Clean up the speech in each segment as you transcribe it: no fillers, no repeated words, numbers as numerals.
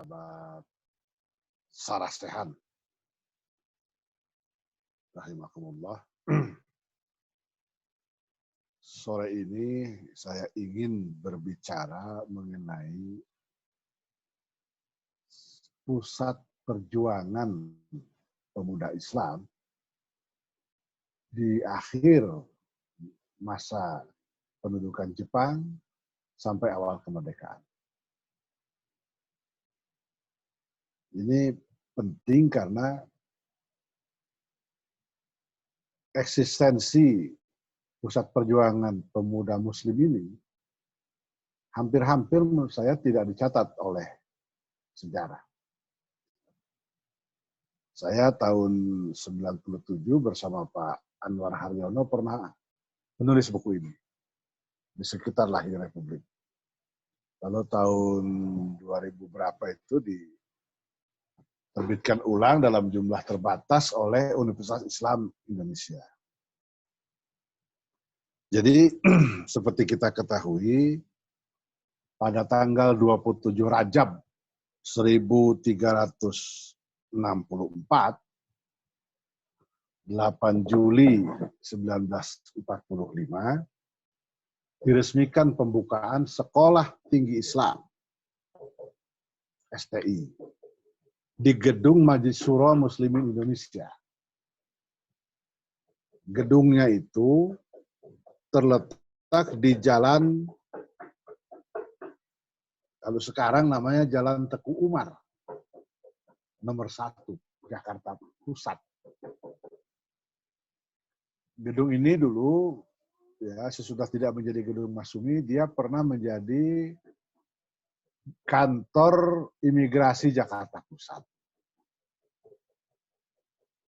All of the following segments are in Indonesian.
sahabat Sarah Sehan, rahimakumullah. Sore ini saya ingin berbicara mengenai pusat perjuangan pemuda Islam di akhir masa pendudukan Jepang sampai awal kemerdekaan. Ini penting karena eksistensi pusat perjuangan pemuda Muslim ini hampir-hampir menurut saya tidak dicatat oleh sejarah. Saya tahun 97 bersama Pak Anwar Haryono pernah menulis buku ini di sekitar lahir Republik. Lalu tahun 2000 berapa itu diterbitkan ulang dalam jumlah terbatas oleh Universitas Islam Indonesia. Jadi seperti kita ketahui, pada tanggal 27 Rajab 1364, 8 Juli 1945, diresmikan pembukaan Sekolah Tinggi Islam, STI, di Gedung Majelis Syuro Muslimin Indonesia. Gedungnya itu terletak di jalan, kalau sekarang namanya Jalan Teku Umar, nomor 1, Jakarta Pusat. Gedung ini dulu, ya sesudah tidak menjadi Gedung Masyumi, dia pernah menjadi kantor imigrasi Jakarta Pusat.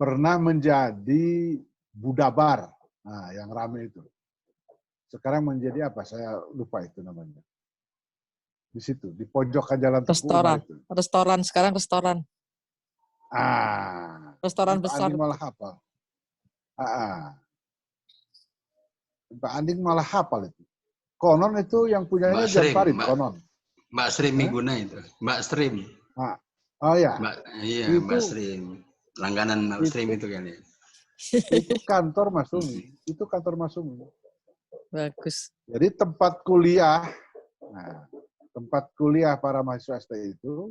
Pernah menjadi Budabar, nah yang ramai itu. Sekarang menjadi apa? Saya lupa itu namanya. Di situ, di pojokan Jalan Teku Umar itu. Restoran, sekarang restoran. Restoran Pak besar. Anding malah hafal. Pak Anding malah hafal itu. Konon itu yang punyanya Jan Farid, konon. Mbak Sri Miguna itu. Mbak Sri. Oh ya. Iya, Mbak Sri. Langganan Mbak Sri itu kan ya. Itu kantor Masyumi. Itu kantor Masyumi. Bagus. Jadi tempat kuliah, tempat kuliah para mahasiswa STI itu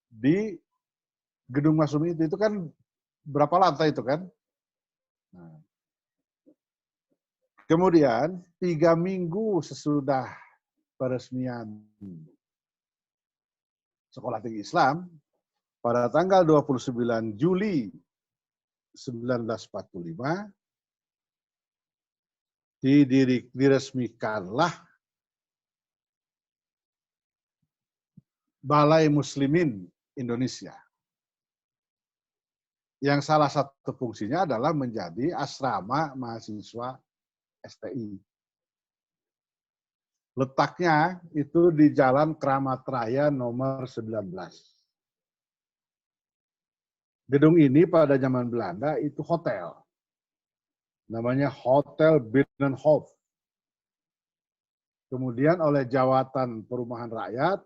di Gedung Masyumi itu kan berapa lantai itu kan? Nah. Kemudian 3 minggu sesudah peresmian Sekolah Tinggi Islam, pada tanggal 29 Juli 1945, diresmikanlah Balai Muslimin Indonesia. Yang salah satu fungsinya adalah menjadi asrama mahasiswa STI. Letaknya itu di Jalan Kramat Raya nomor 19. Gedung ini pada zaman Belanda itu hotel. Namanya Hotel Binnenhof. Kemudian oleh Jawatan Perumahan Rakyat,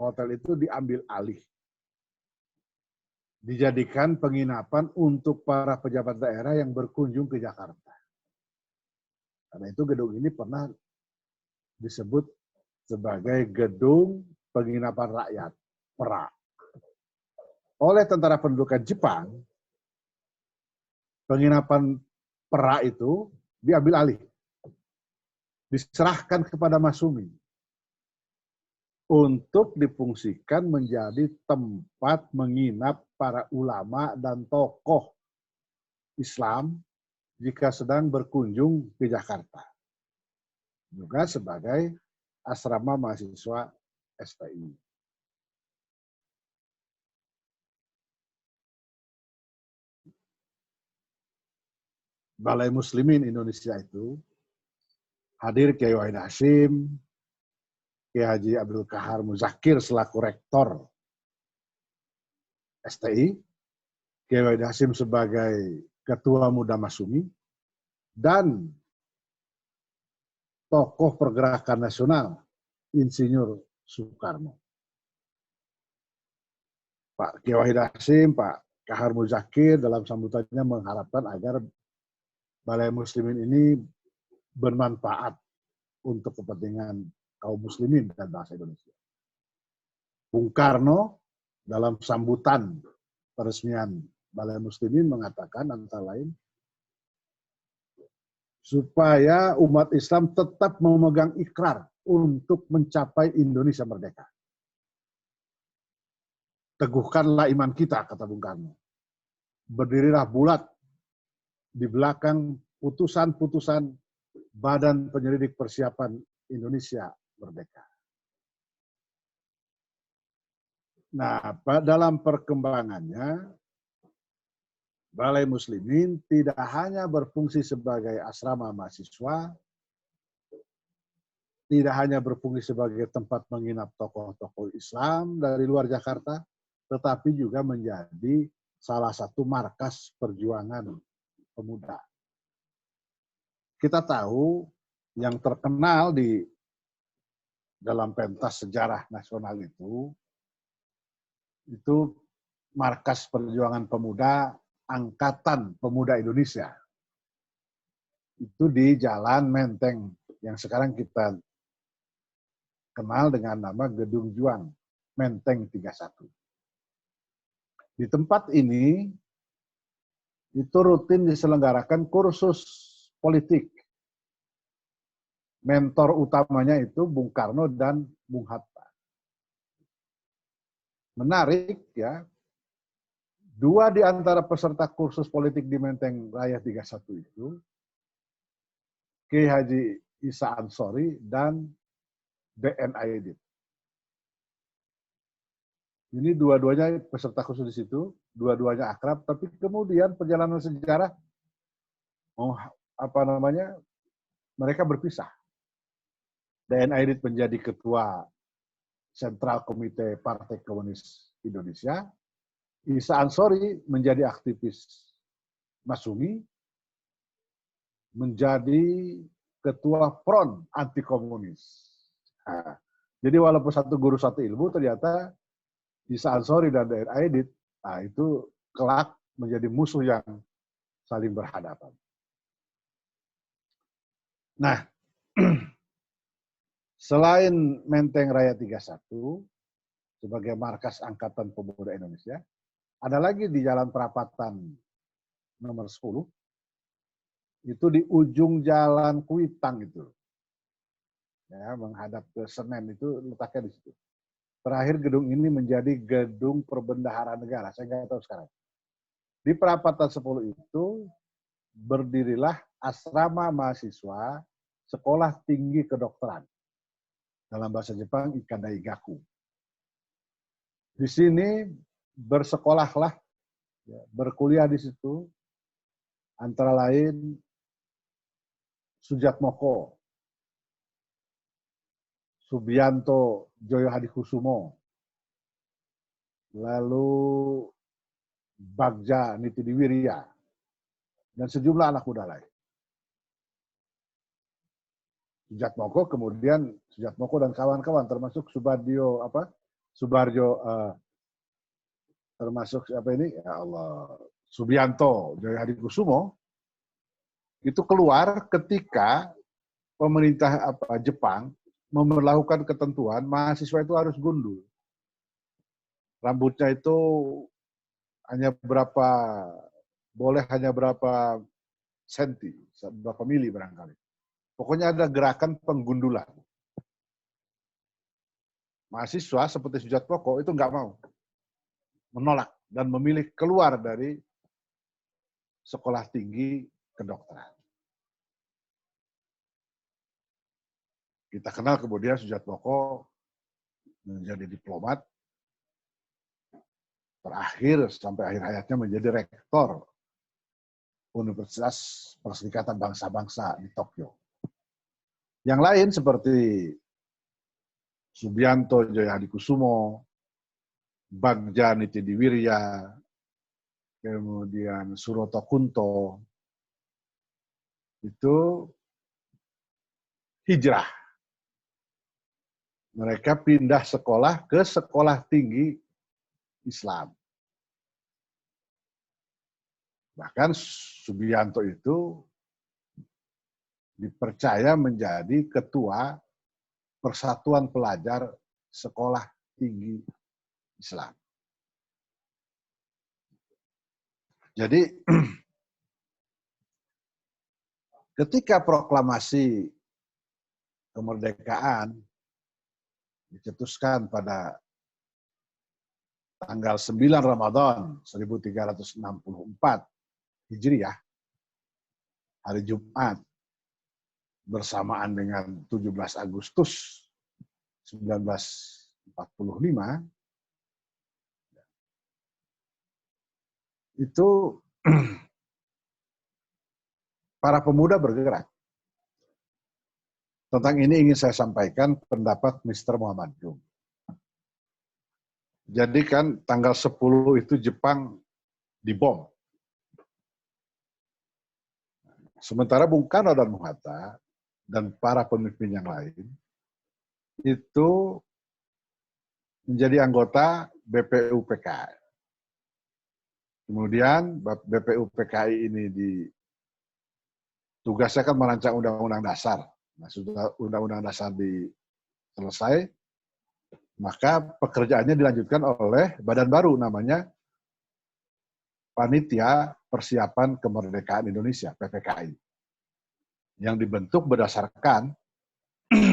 hotel itu diambil alih. Dijadikan penginapan untuk para pejabat daerah yang berkunjung ke Jakarta. Karena itu gedung ini pernah disebut sebagai Gedung Penginapan Rakyat, PERA. Oleh tentara pendudukan Jepang, penginapan PERA itu diambil alih. Diserahkan kepada Masyumi untuk difungsikan menjadi tempat menginap para ulama dan tokoh Islam jika sedang berkunjung ke Jakarta. Juga sebagai asrama mahasiswa STI. Balai Muslimin Indonesia itu hadir Kiai Wahid Hasyim, Kiai Haji Abdul Kahar Muzakir selaku rektor STI, Kiai Wahid Hasyim sebagai ketua muda Masyumi, dan tokoh pergerakan nasional Insinyur Soekarno. Pak Kiai Wahid Hasyim, Pak Kahar Muzakir dalam sambutannya mengharapkan agar Balai Muslimin ini bermanfaat untuk kepentingan kaum muslimin dan bangsa Indonesia. Bung Karno dalam sambutan peresmian Balai Muslimin mengatakan antara lain supaya umat Islam tetap memegang ikrar untuk mencapai Indonesia merdeka. Teguhkanlah iman kita, kata Bung Karno. Berdirilah bulat di belakang putusan-putusan Badan Penyelidik Persiapan Indonesia Merdeka. Nah, dalam perkembangannya, Balai Muslimin tidak hanya berfungsi sebagai asrama mahasiswa, tidak hanya berfungsi sebagai tempat menginap tokoh-tokoh Islam dari luar Jakarta, tetapi juga menjadi salah satu markas perjuangan pemuda. Kita tahu yang terkenal di dalam pentas sejarah nasional itu markas perjuangan pemuda Angkatan Pemuda Indonesia. Itu di Jalan Menteng yang sekarang kita kenal dengan nama Gedung Juang, Menteng 31. Di tempat ini itu rutin diselenggarakan kursus politik. Mentor utamanya itu Bung Karno dan Bung Hatta. Menarik ya, dua di antara peserta kursus politik di Menteng Raya 31 itu, Kiai Haji Isa Ansori dan BN Aidit. Ini dua-duanya peserta khusus di situ, dua-duanya akrab, tapi kemudian perjalanan sejarah, mereka berpisah. BN Aidit menjadi ketua Sentral Komite Partai Komunis Indonesia, Isa Ansori menjadi aktivis Masumi, menjadi ketua Front Anti Komunis. Nah, jadi walaupun satu guru satu ilmu, ternyata Isa Ansori dan BN Aidit, itu kelak menjadi musuh yang saling berhadapan. Nah, selain Menteng Raya 31 sebagai markas Angkatan Pemuda Indonesia, ada lagi di Jalan Perapatan nomor 10, itu di ujung Jalan Kuitang itu. Ya, menghadap ke Senen itu letaknya di situ. Terakhir gedung ini menjadi Gedung Perbendaharaan Negara, saya nggak tahu sekarang. Di Perapatan 10 itu berdirilah asrama mahasiswa Sekolah Tinggi Kedokteran. Dalam bahasa Jepang, Ikadaigaku. Di sini bersekolahlah, berkuliah di situ, antara lain Sujatmoko, Subianto Joyo Hadikusumo, lalu Bagja Nitidiwirya, dan sejumlah anak muda lain. Sujatmoko dan kawan-kawan termasuk Subarjo termasuk Subianto Joyo Hadikusumo itu keluar ketika pemerintah Jepang memberlakukan ketentuan mahasiswa itu harus gundul. Rambutnya itu boleh hanya berapa senti, berapa mili barangkali. Pokoknya ada gerakan penggundulan. Mahasiswa seperti Sujatmoko itu nggak mau, menolak dan memilih keluar dari Sekolah Tinggi Kedokteran. Kita kenal kemudian Sujatmoko menjadi diplomat, terakhir sampai akhir hayatnya menjadi rektor Universitas Perserikatan Bangsa-Bangsa di Tokyo. Yang lain seperti Subianto Joyo Hadikusumo, Bagja Nitidiwirya, kemudian Suroto Kunto, itu hijrah. Mereka pindah sekolah ke Sekolah Tinggi Islam. Bahkan Subianto itu dipercaya menjadi ketua Persatuan Pelajar Sekolah Tinggi Islam. Jadi ketika proklamasi kemerdekaan dicetuskan pada tanggal 9 Ramadan 1364 Hijriah, hari Jumat, bersamaan dengan 17 Agustus 1945, itu para pemuda bergerak. Tentang ini ingin saya sampaikan pendapat Mr. Muhammad Jum. Jadi kan tanggal 10 itu Jepang dibom. Sementara Bung Karno dan Bung Hatta dan para pemimpin yang lain itu menjadi anggota BPUPKI. Kemudian BPUPKI ini tugasnya kan merancang undang-undang dasar. Nah, sudah undang-undang dasar selesai, maka pekerjaannya dilanjutkan oleh badan baru namanya Panitia Persiapan Kemerdekaan Indonesia, PPKI. Yang dibentuk berdasarkan,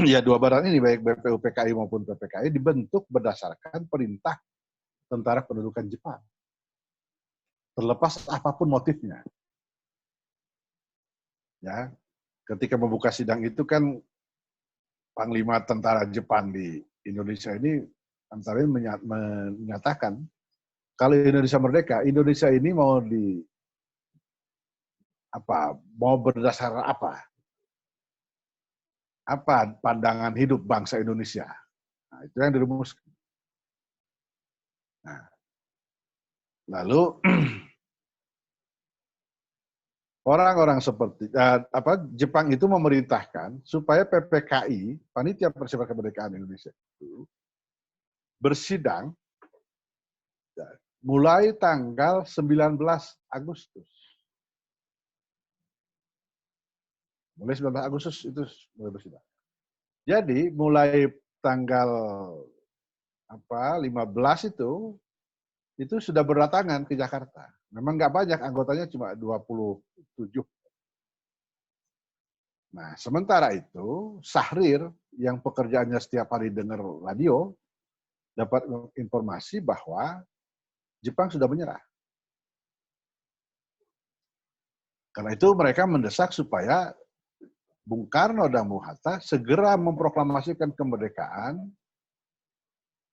ya dua badan ini, baik BPUPKI maupun PPKI, dibentuk berdasarkan perintah Tentara Pendudukan Jepang. Terlepas apapun motifnya. Ya, ketika membuka sidang itu kan Panglima Tentara Jepang di Indonesia ini antara menyatakan kalau Indonesia merdeka, Indonesia ini mau mau berdasar apa? Apa pandangan hidup bangsa Indonesia? Nah, itu yang dirumuskan. Nah, lalu orang-orang seperti Jepang itu memerintahkan supaya PPKI, Panitia Persiapan Kemerdekaan Indonesia itu bersidang mulai tanggal 19 Agustus. Mulai 19 Agustus itu mulai bersidang. Jadi mulai tanggal 15 itu sudah berdatangan ke Jakarta. Memang nggak banyak, anggotanya cuma 27. Nah, sementara itu, Sahrir yang pekerjaannya setiap hari dengar radio, dapat informasi bahwa Jepang sudah menyerah. Karena itu mereka mendesak supaya Bung Karno dan Bung Hatta segera memproklamasikan kemerdekaan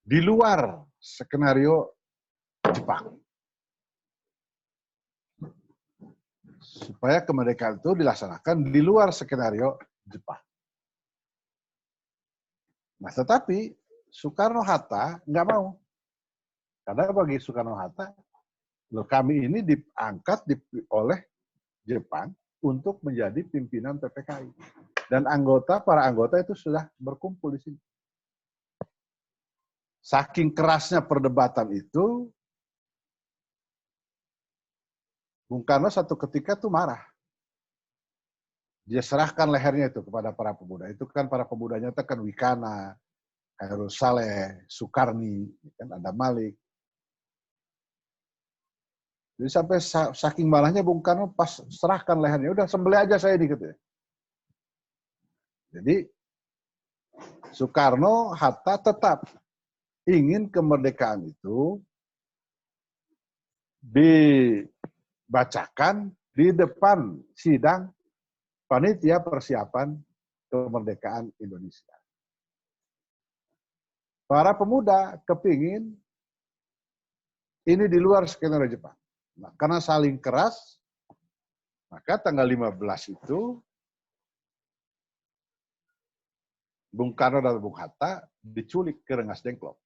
di luar skenario Jepang. Supaya kemerdekaan itu dilaksanakan di luar skenario Jepang. Nah, tetapi Soekarno-Hatta nggak mau. Karena bagi Soekarno-Hatta, kami ini diangkat oleh Jepang untuk menjadi pimpinan PPKI. Dan para anggota itu sudah berkumpul di sini. Saking kerasnya perdebatan itu, Bung Karno satu ketika tuh marah. Dia serahkan lehernya itu kepada para pemuda. Itu kan para pemudanya itu kan Wikana, Khairul Saleh, Soekarni, kan ada Malik. Jadi sampai saking marahnya Bung Karno pas serahkan lehernya, udah sembelih aja saya dikit ya. Jadi Soekarno, Hatta tetap ingin kemerdekaan itu dibacakan di depan sidang Panitia Persiapan Kemerdekaan Indonesia. Para pemuda kepingin ini di luar skenario Jepang. Nah, karena saling keras, maka tanggal 15 itu Bung Karno dan Bung Hatta diculik ke Rengas Dengklok.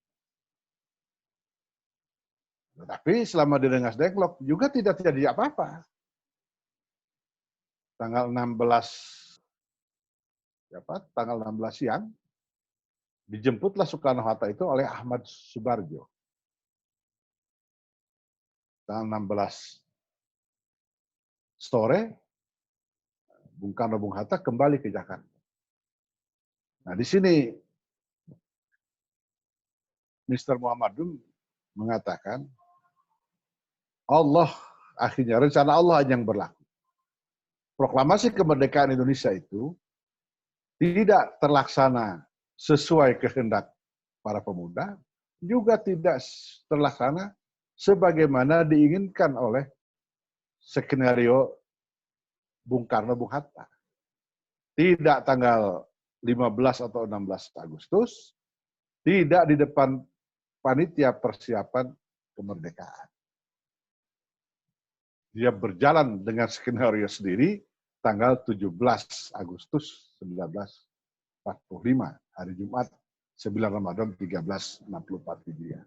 Tetapi selama di Rengas Dengklok juga tidak terjadi apa-apa. Tanggal 16 siang, dijemputlah Soekarno-Hatta itu oleh Ahmad Subarjo. tanggal 16 sore, Bung Karno, Bung Hatta kembali ke Jakarta. Nah, di sini Mr. Muhammad Rum mengatakan, Allah akhirnya, rencana Allah yang berlaku. Proklamasi kemerdekaan Indonesia itu tidak terlaksana sesuai kehendak para pemuda, juga tidak terlaksana sebagaimana diinginkan oleh skenario Bung Karno, Bung Hatta. Tidak tanggal 15 atau 16 Agustus, tidak di depan panitia persiapan kemerdekaan. Dia berjalan dengan skenario sendiri tanggal 17 Agustus 1945, hari Jumat 9 Ramadan 1364 Hijriah.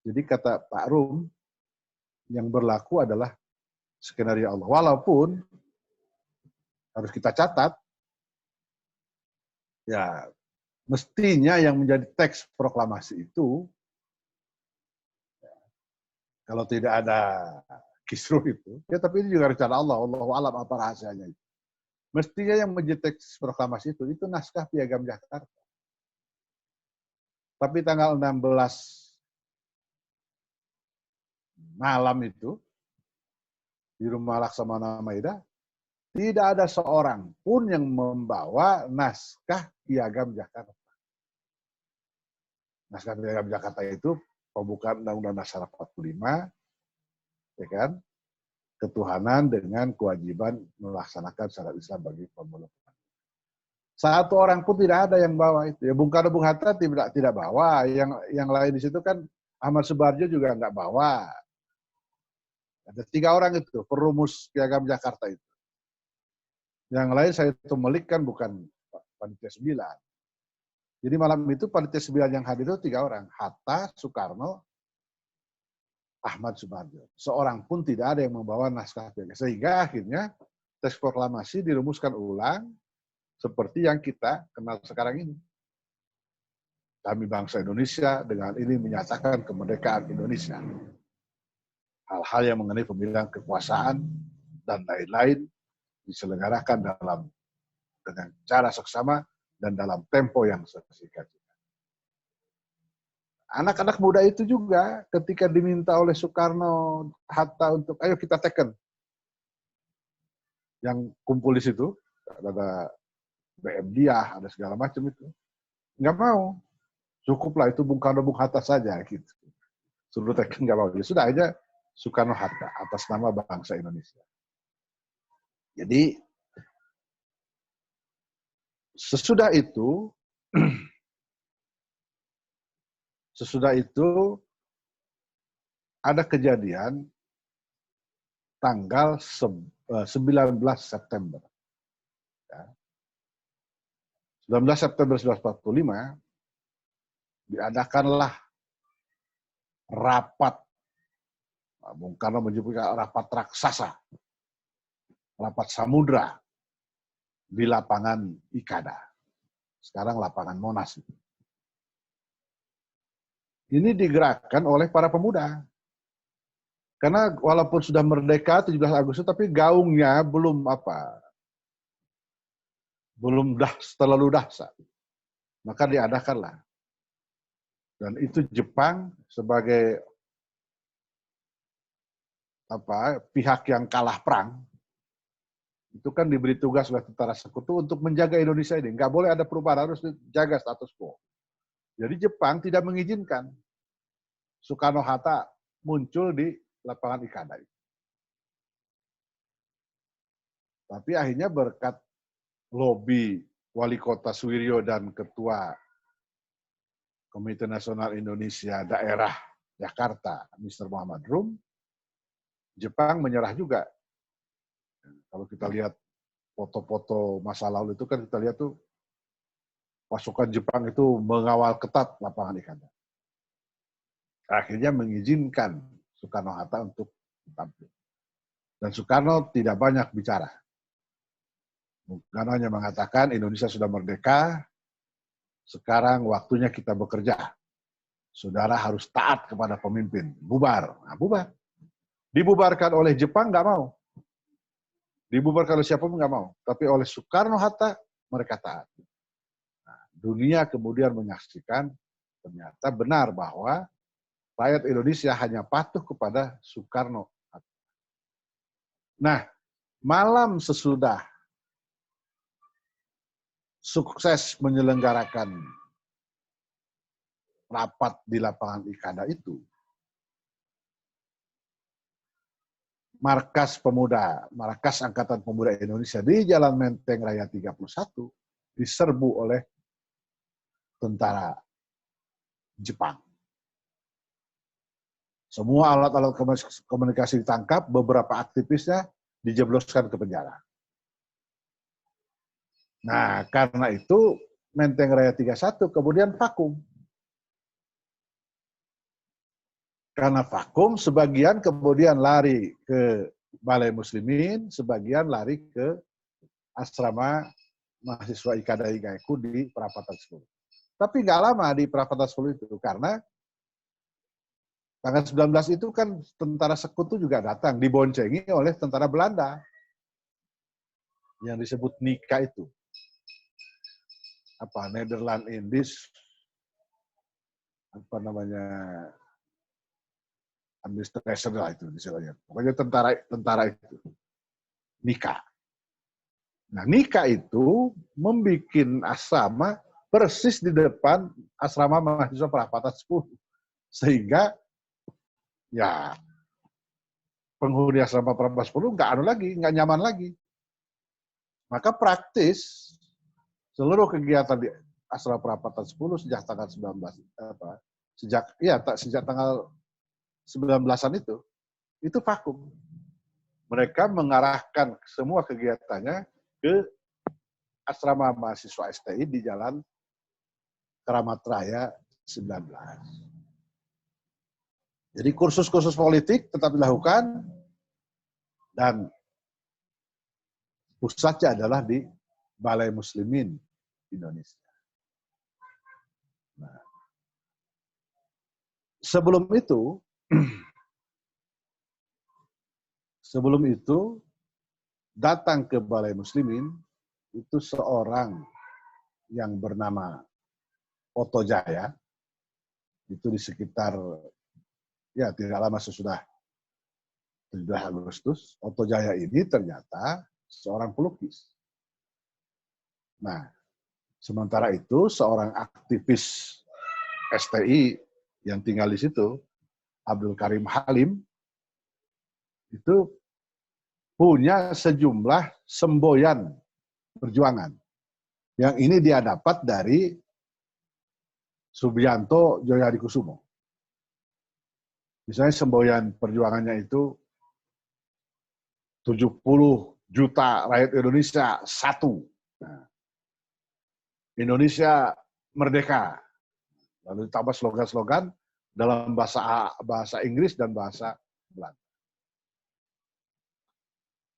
Jadi kata Pak Rum, yang berlaku adalah skenario Allah. Walaupun harus kita catat, ya mestinya yang menjadi teks proklamasi itu, kalau tidak ada kisruh itu, ya tapi ini juga rencana Allah, Allahu a'lam apa rahasianya itu. Mestinya yang menjadi teks proklamasi itu naskah Piagam Jakarta. Tapi tanggal 16 malam itu, di rumah Laksamana Maida, tidak ada seorang pun yang membawa naskah Piagam Jakarta. Naskah Piagam Jakarta itu pembukaan Undang-Undang Dasar 45, ya kan? Ketuhanan dengan kewajiban melaksanakan syariat Islam bagi pemeluk. Satu orang pun tidak ada yang bawa itu. Ya Bung Karno, Bung Hatta tidak bawa. Yang lain di situ kan Ahmad Subarjo juga nggak bawa. Ada 3 orang itu perumus Piagam Jakarta itu. Yang lain saya Melik kan bukan panitia 9. Jadi malam itu panitia 9 yang hadir itu 3 orang. Hatta, Soekarno, Ahmad Subarjo. Seorang pun tidak ada yang membawa naskah piagam. Sehingga akhirnya teks proklamasi dirumuskan ulang seperti yang kita kenal sekarang ini. Kami bangsa Indonesia dengan ini menyatakan kemerdekaan Indonesia. Hal-hal yang mengenai pemilihan kekuasaan dan lain-lain diselenggarakan dengan cara seksama dan dalam tempo yang sesingkat. Anak-anak muda itu juga ketika diminta oleh Soekarno, Hatta untuk ayo kita teken. Yang kumpul di situ, ada BM Diah, ada segala macam itu. Nggak mau. Cukuplah itu Bung Karno, Bung Hatta saja. Gitu. Suruh teken nggak mau. Ya sudah aja Soekarno, Hatta atas nama bangsa Indonesia. Jadi, sesudah itu ada kejadian tanggal 19 September. 19 September 1945 diadakanlah rapat, Bung Karno menyebutnya rapat raksasa, rapat samudra di lapangan Ikada. Sekarang lapangan Monas. Ini digerakkan oleh para pemuda. Karena walaupun sudah merdeka 17 Agustus, tapi gaungnya belum terlalu dahsyat. Maka diadakanlah. Dan itu Jepang sebagai pihak yang kalah perang, itu kan diberi tugas oleh tentara sekutu untuk menjaga Indonesia ini. Nggak boleh ada perubahan, harus dijaga status quo. Jadi Jepang tidak mengizinkan Soekarno-Hatta muncul di lapangan Ikada. Tapi akhirnya berkat lobi Wali Kota Suwiryo dan Ketua Komite Nasional Indonesia Daerah Jakarta, Mr. Muhammad Rum, Jepang menyerah juga. Kalau kita lihat foto-foto masa lalu itu kan kita lihat tuh pasukan Jepang itu mengawal ketat lapangan Ikada. Akhirnya mengizinkan Soekarno-Hatta untuk tampil. Dan Soekarno tidak banyak bicara. Soekarno hanya mengatakan Indonesia sudah merdeka, sekarang waktunya kita bekerja. Saudara harus taat kepada pemimpin. Bubar. Nah, bubar. Dibubarkan oleh Jepang nggak mau. Dibubarkan oleh siapapun nggak mau. Tapi oleh Soekarno-Hatta mereka taat. Nah, dunia kemudian menyaksikan ternyata benar bahwa rakyat Indonesia hanya patuh kepada Soekarno-Hatta. Nah, malam sesudah sukses menyelenggarakan rapat di lapangan Ikada itu, markas Angkatan Pemuda Indonesia di Jalan Menteng Raya 31 diserbu oleh tentara Jepang. Semua alat-alat komunikasi ditangkap, beberapa aktivisnya dijebloskan ke penjara. Nah, karena itu Menteng Raya 31 kemudian vakum. Karena vakum, sebagian kemudian lari ke Balai Muslimin, sebagian lari ke asrama mahasiswa Ikada Igaiku di Perapatan 10. Tapi nggak lama di Perapatan 10 itu, karena tanggal 19 itu kan tentara sekutu juga datang, diboncengi oleh tentara Belanda yang disebut NIKA itu. Apa, Nederland Indies, apa namanya, administration lah itu disebutnya. Pokoknya tentara itu. NIKA. Nah, NIKA itu membuat asrama persis di depan asrama mahasiswa Perapatan 10. Sehingga ya penghuni asrama Perapatan 10 nggak nyaman lagi. Maka praktis seluruh kegiatan di asrama Perapatan 10 sejak tanggal 19 sejak tanggal 19-an itu vakum. Mereka mengarahkan semua kegiatannya ke asrama mahasiswa STI di Jalan Keramat Raya 19. Jadi kursus-kursus politik tetap dilakukan dan pusatnya adalah di Balai Muslimin Indonesia. Nah, sebelum itu datang ke Balai Muslimin itu seorang yang bernama Oto Jaya, itu di sekitar ya tidak lama sesudah 17 Agustus, Oto Jaya ini ternyata seorang pelukis. Nah, sementara itu seorang aktivis STI yang tinggal di situ, Abdul Karim Halim, itu punya sejumlah semboyan perjuangan. Yang ini dia dapat dari Subianto Djoyadikusumo. Misalnya semboyan perjuangannya itu 70 juta rakyat Indonesia satu. Nah, Indonesia merdeka. Lalu ditambah slogan-slogan dalam bahasa Inggris dan bahasa Belanda.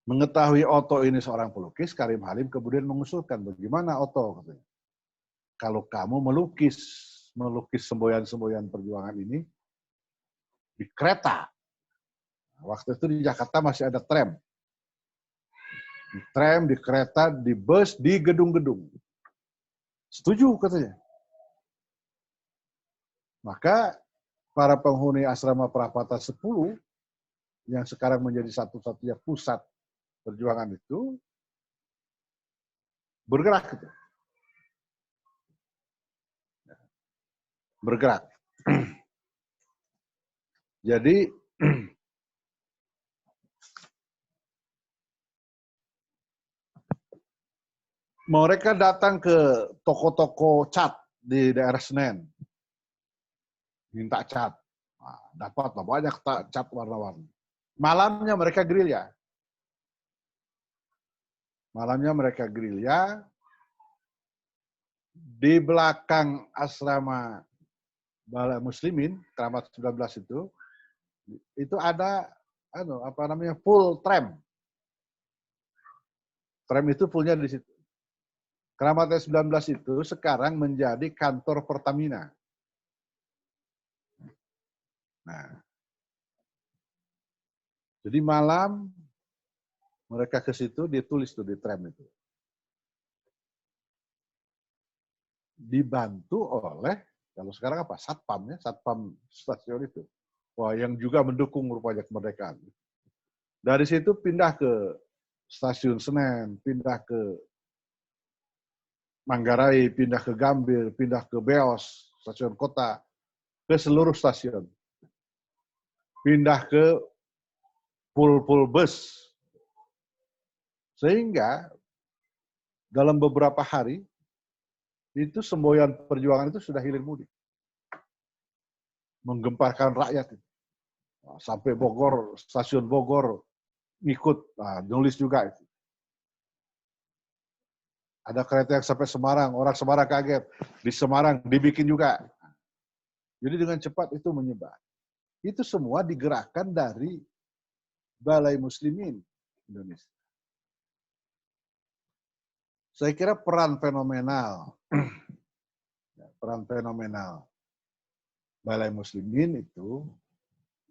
Mengetahui Oto ini seorang pelukis, Karim Halim kemudian mengusulkan, bagaimana Oto? Katanya, kalau kamu melukis semboyan-semboyan perjuangan ini di kereta. Waktu itu di Jakarta masih ada tram. Di tram, di kereta, di bus, di gedung-gedung. Setuju katanya. Maka para penghuni asrama Perapatan 10 yang sekarang menjadi satu-satunya pusat perjuangan itu bergerak gitu. Bergerak. Jadi mereka datang ke toko-toko cat di daerah Senen. Minta cat. Nah, dapat banyak cat warna-warni. Malamnya mereka gerilya. Di belakang asrama Balai Muslimin, Keramat 19 itu ada full tram. Tram itu fullnya di situ. Keramat 19 itu sekarang menjadi kantor Pertamina. Nah, Jadi malam mereka ke situ, ditulis tuh di tram itu. Dibantu oleh, kalau sekarang apa? Satpam ya, Satpam stasiun itu. Wah, yang juga mendukung rupanya kemerdekaan. Dari situ pindah ke stasiun Senen, pindah ke Manggarai, pindah ke Gambir, pindah ke Beos, stasiun kota, ke seluruh stasiun. Pindah ke pul-pul bus. Sehingga dalam beberapa hari, itu semboyan perjuangan itu sudah hilir mudik. Menggemparkan rakyat. Sampai Bogor, stasiun Bogor, ngikut, nulis juga itu. Ada kereta yang sampai Semarang, orang Semarang kaget. Di Semarang dibikin juga. Jadi dengan cepat itu menyebar. Itu semua digerakkan dari Balai Muslimin Indonesia. Saya kira peran fenomenal Balai Muslimin itu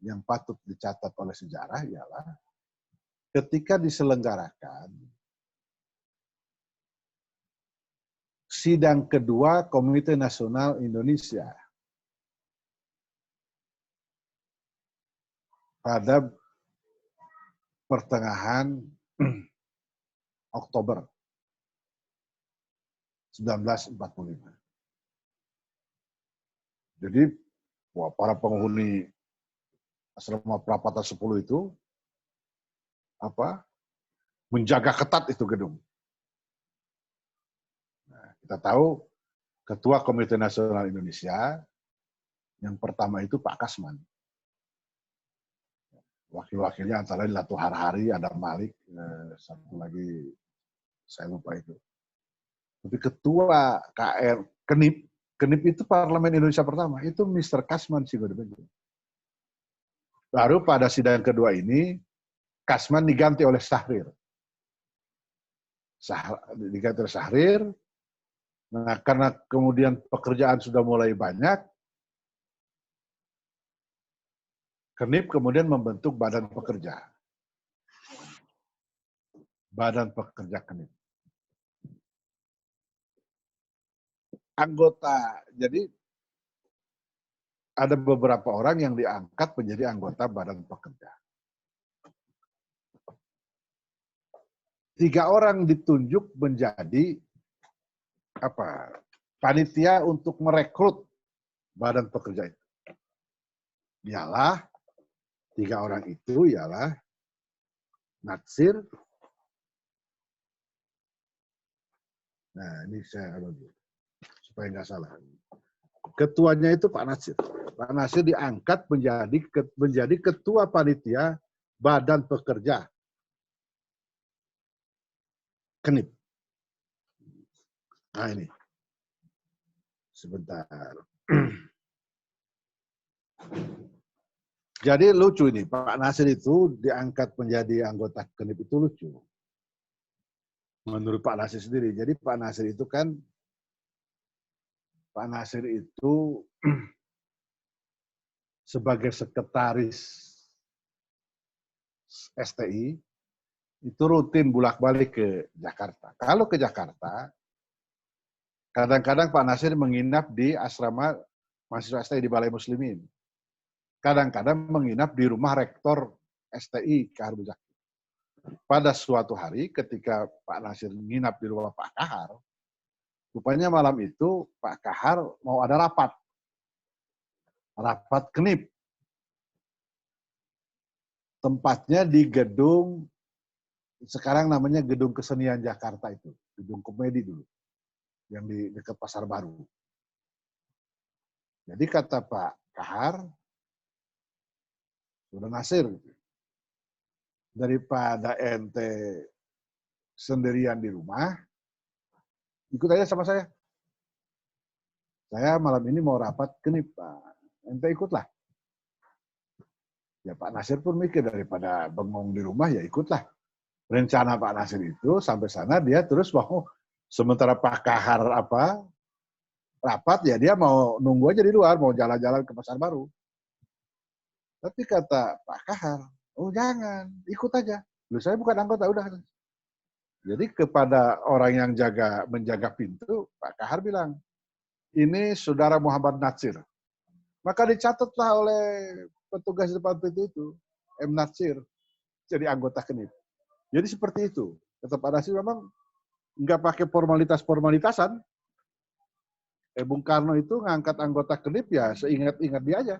yang patut dicatat oleh sejarah ialah ketika diselenggarakan sidang kedua Komite Nasional Indonesia pada pertengahan Oktober 1945. Jadi para penghuni asrama Prapata 10 itu menjaga ketat itu gedung. Nah, kita tahu Ketua Komite Nasional Indonesia yang pertama itu Pak Kasman. Wakil-wakilnya antara lain Latu Harhari, ada Malik, satu lagi saya lupa itu. Tapi Ketua KR Kenip itu Parlemen Indonesia pertama, itu Mr. Kasman Sigodebejo. Baru pada sidang kedua ini, Kasman diganti oleh Syahrir. Diganti oleh Syahrir. Nah, karena kemudian pekerjaan sudah mulai banyak, Kenip kemudian membentuk Badan Pekerja. Badan Pekerja Kenip. Anggota, jadi ada beberapa orang yang diangkat menjadi anggota Badan Pekerja. 3 orang ditunjuk menjadi panitia untuk merekrut Badan Pekerja itu. Ialah 3 orang itu ialah Natsir. Nah, ini saya supaya nggak salah. Ketuanya itu Pak Natsir. Pak Natsir diangkat menjadi ketua panitia Badan Pekerja Kenip. Nah ini. Sebentar. Jadi lucu ini, Pak Natsir itu diangkat menjadi anggota Kenip itu lucu. Menurut Pak Natsir sendiri. Jadi Pak Natsir itu sebagai sekretaris STI itu rutin bolak-balik ke Jakarta. Kalau ke Jakarta, kadang-kadang Pak Natsir menginap di asrama mahasiswa STI di Balai Muslimin. Kadang-kadang menginap di rumah rektor STI Kahar Muzaki. Pada suatu hari ketika Pak Natsir menginap di rumah Pak Kahar, rupanya malam itu Pak Kahar mau ada rapat Kenip. Tempatnya di gedung, sekarang namanya Gedung Kesenian Jakarta itu, Gedung Komedi dulu, yang di dekat Pasar Baru. Jadi kata Pak Kahar, Saudara Natsir, daripada ente sendirian di rumah, ikut aja sama saya. Saya malam ini mau rapat Kenip, Pak. Ente ikutlah. Ya Pak Natsir pun mikir daripada bengong di rumah, ya ikutlah. Rencana Pak Natsir itu sampai sana dia terus mau sementara Pak Kahar rapat, ya dia mau nunggu aja di luar, mau jalan-jalan ke Pasar Baru. Tapi kata Pak Kahar, Oh jangan, ikut aja. Loh, saya bukan anggota, udah. Jadi kepada orang yang menjaga pintu, Pak Kahar bilang, ini saudara Muhammad Natsir. Maka dicatatlah oleh petugas depan pintu itu, M. Natsir, jadi anggota KNIP. Jadi seperti itu. Kata Pak Natsir memang nggak pakai formalitas-formalitasan. Bung Karno itu ngangkat anggota KNIP ya seingat-ingat dia aja.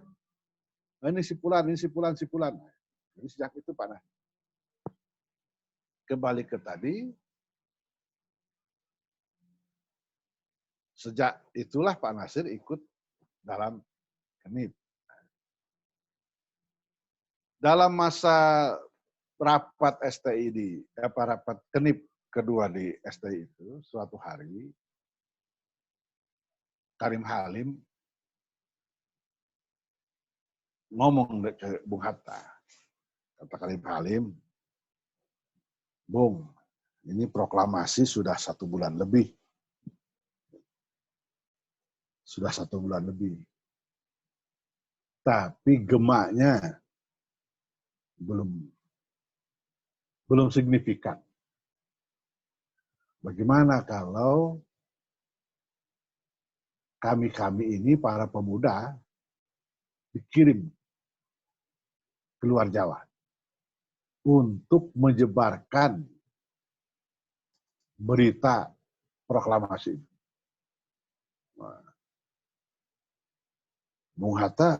Nah, ini sipulan. Jadi sejak itu Pak Natsir. Kembali ke tadi, sejak itulah Pak Natsir ikut dalam KNIP. Dalam masa rapat STI rapat KNIP kedua di STI itu, suatu hari Karim Halim ngomong ke Bung Hatta. Kata Karim Halim, Bung, ini proklamasi sudah 1 bulan lebih. Sudah 1 bulan lebih. Tapi gemaknya belum signifikan. Bagaimana kalau kami ini para pemuda dikirim keluar Jawa untuk menyebarkan berita proklamasi. Bung Hatta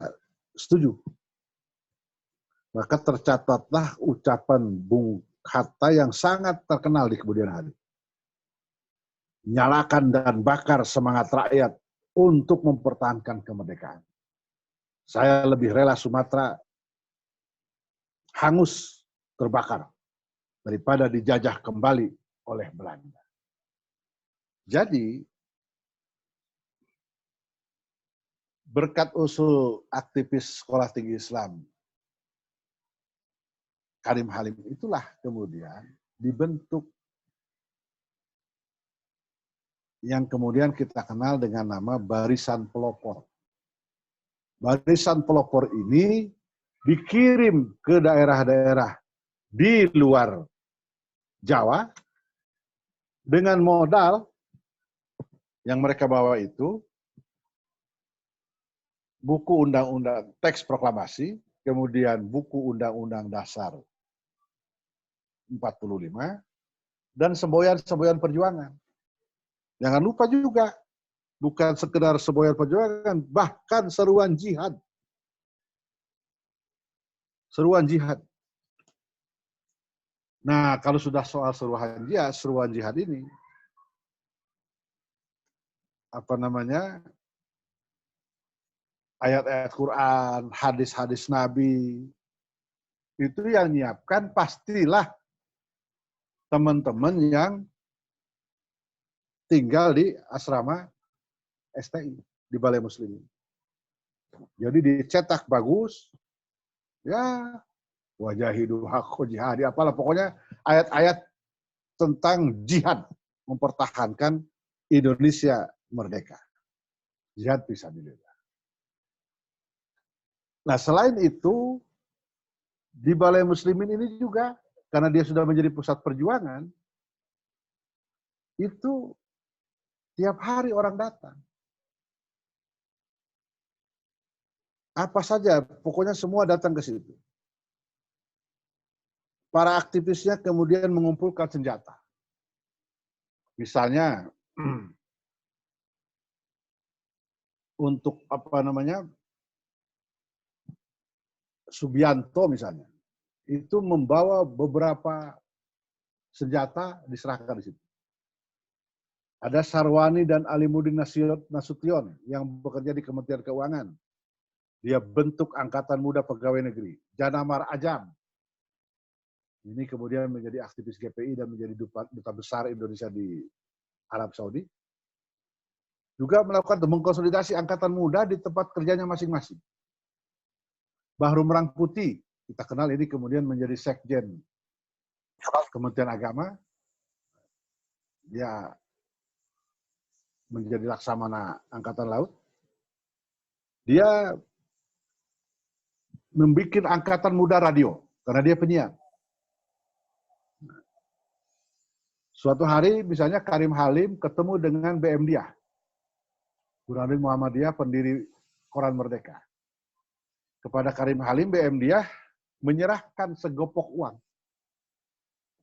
setuju. Maka tercatatlah ucapan Bung Hatta yang sangat terkenal di kemudian hari. Nyalakan dan bakar semangat rakyat untuk mempertahankan kemerdekaan. Saya lebih rela Sumatera hangus terbakar daripada dijajah kembali oleh Belanda. Jadi, berkat usul aktivis Sekolah Tinggi Islam Karim Halim itulah kemudian dibentuk yang kemudian kita kenal dengan nama Barisan Pelopor. Barisan Pelopor ini dikirim ke daerah-daerah di luar Jawa dengan modal yang mereka bawa itu buku undang-undang teks proklamasi, kemudian buku undang-undang dasar 45, dan semboyan-semboyan perjuangan. Jangan lupa juga, bukan sekedar semboyan perjuangan, bahkan seruan jihad. Seruan jihad. Nah, kalau sudah soal seruan jihad ini, ayat-ayat Quran, hadis-hadis Nabi, itu yang nyiapkan pastilah teman-teman yang tinggal di asrama STI, di Balai Muslimin. Jadi dicetak bagus, ya wajahidu haqqo jihadi, apalah pokoknya ayat-ayat tentang jihad, mempertahankan Indonesia merdeka. Jihad fisabilillah. Nah, selain itu, di Balai Muslimin ini juga, karena dia sudah menjadi pusat perjuangan, itu tiap hari orang datang. Apa saja, pokoknya semua datang ke situ. Para aktivisnya kemudian mengumpulkan senjata. Misalnya, untuk Subianto misalnya, itu membawa beberapa senjata diserahkan di situ. Ada Sarwani dan Alimuddin Nasution yang bekerja di Kementerian Keuangan. Dia bentuk Angkatan Muda Pegawai Negeri. Janamar Ajam. Ini kemudian menjadi aktivis GPI dan menjadi duta besar Indonesia di Arab Saudi. Juga melakukan mengkonsolidasi Angkatan Muda di tempat kerjanya masing-masing. Bahru Merangkuti, kita kenal ini kemudian menjadi Sekjen Kementerian Agama. Dia menjadi Laksamana Angkatan Laut. Dia membuat Angkatan Muda Radio. karena dia penyiar. Suatu hari misalnya Karim Halim ketemu dengan BM Diah, Burhanuddin Muhammadiyah, pendiri Koran Merdeka. Kepada Karim Halim, BM Diah menyerahkan segopok uang.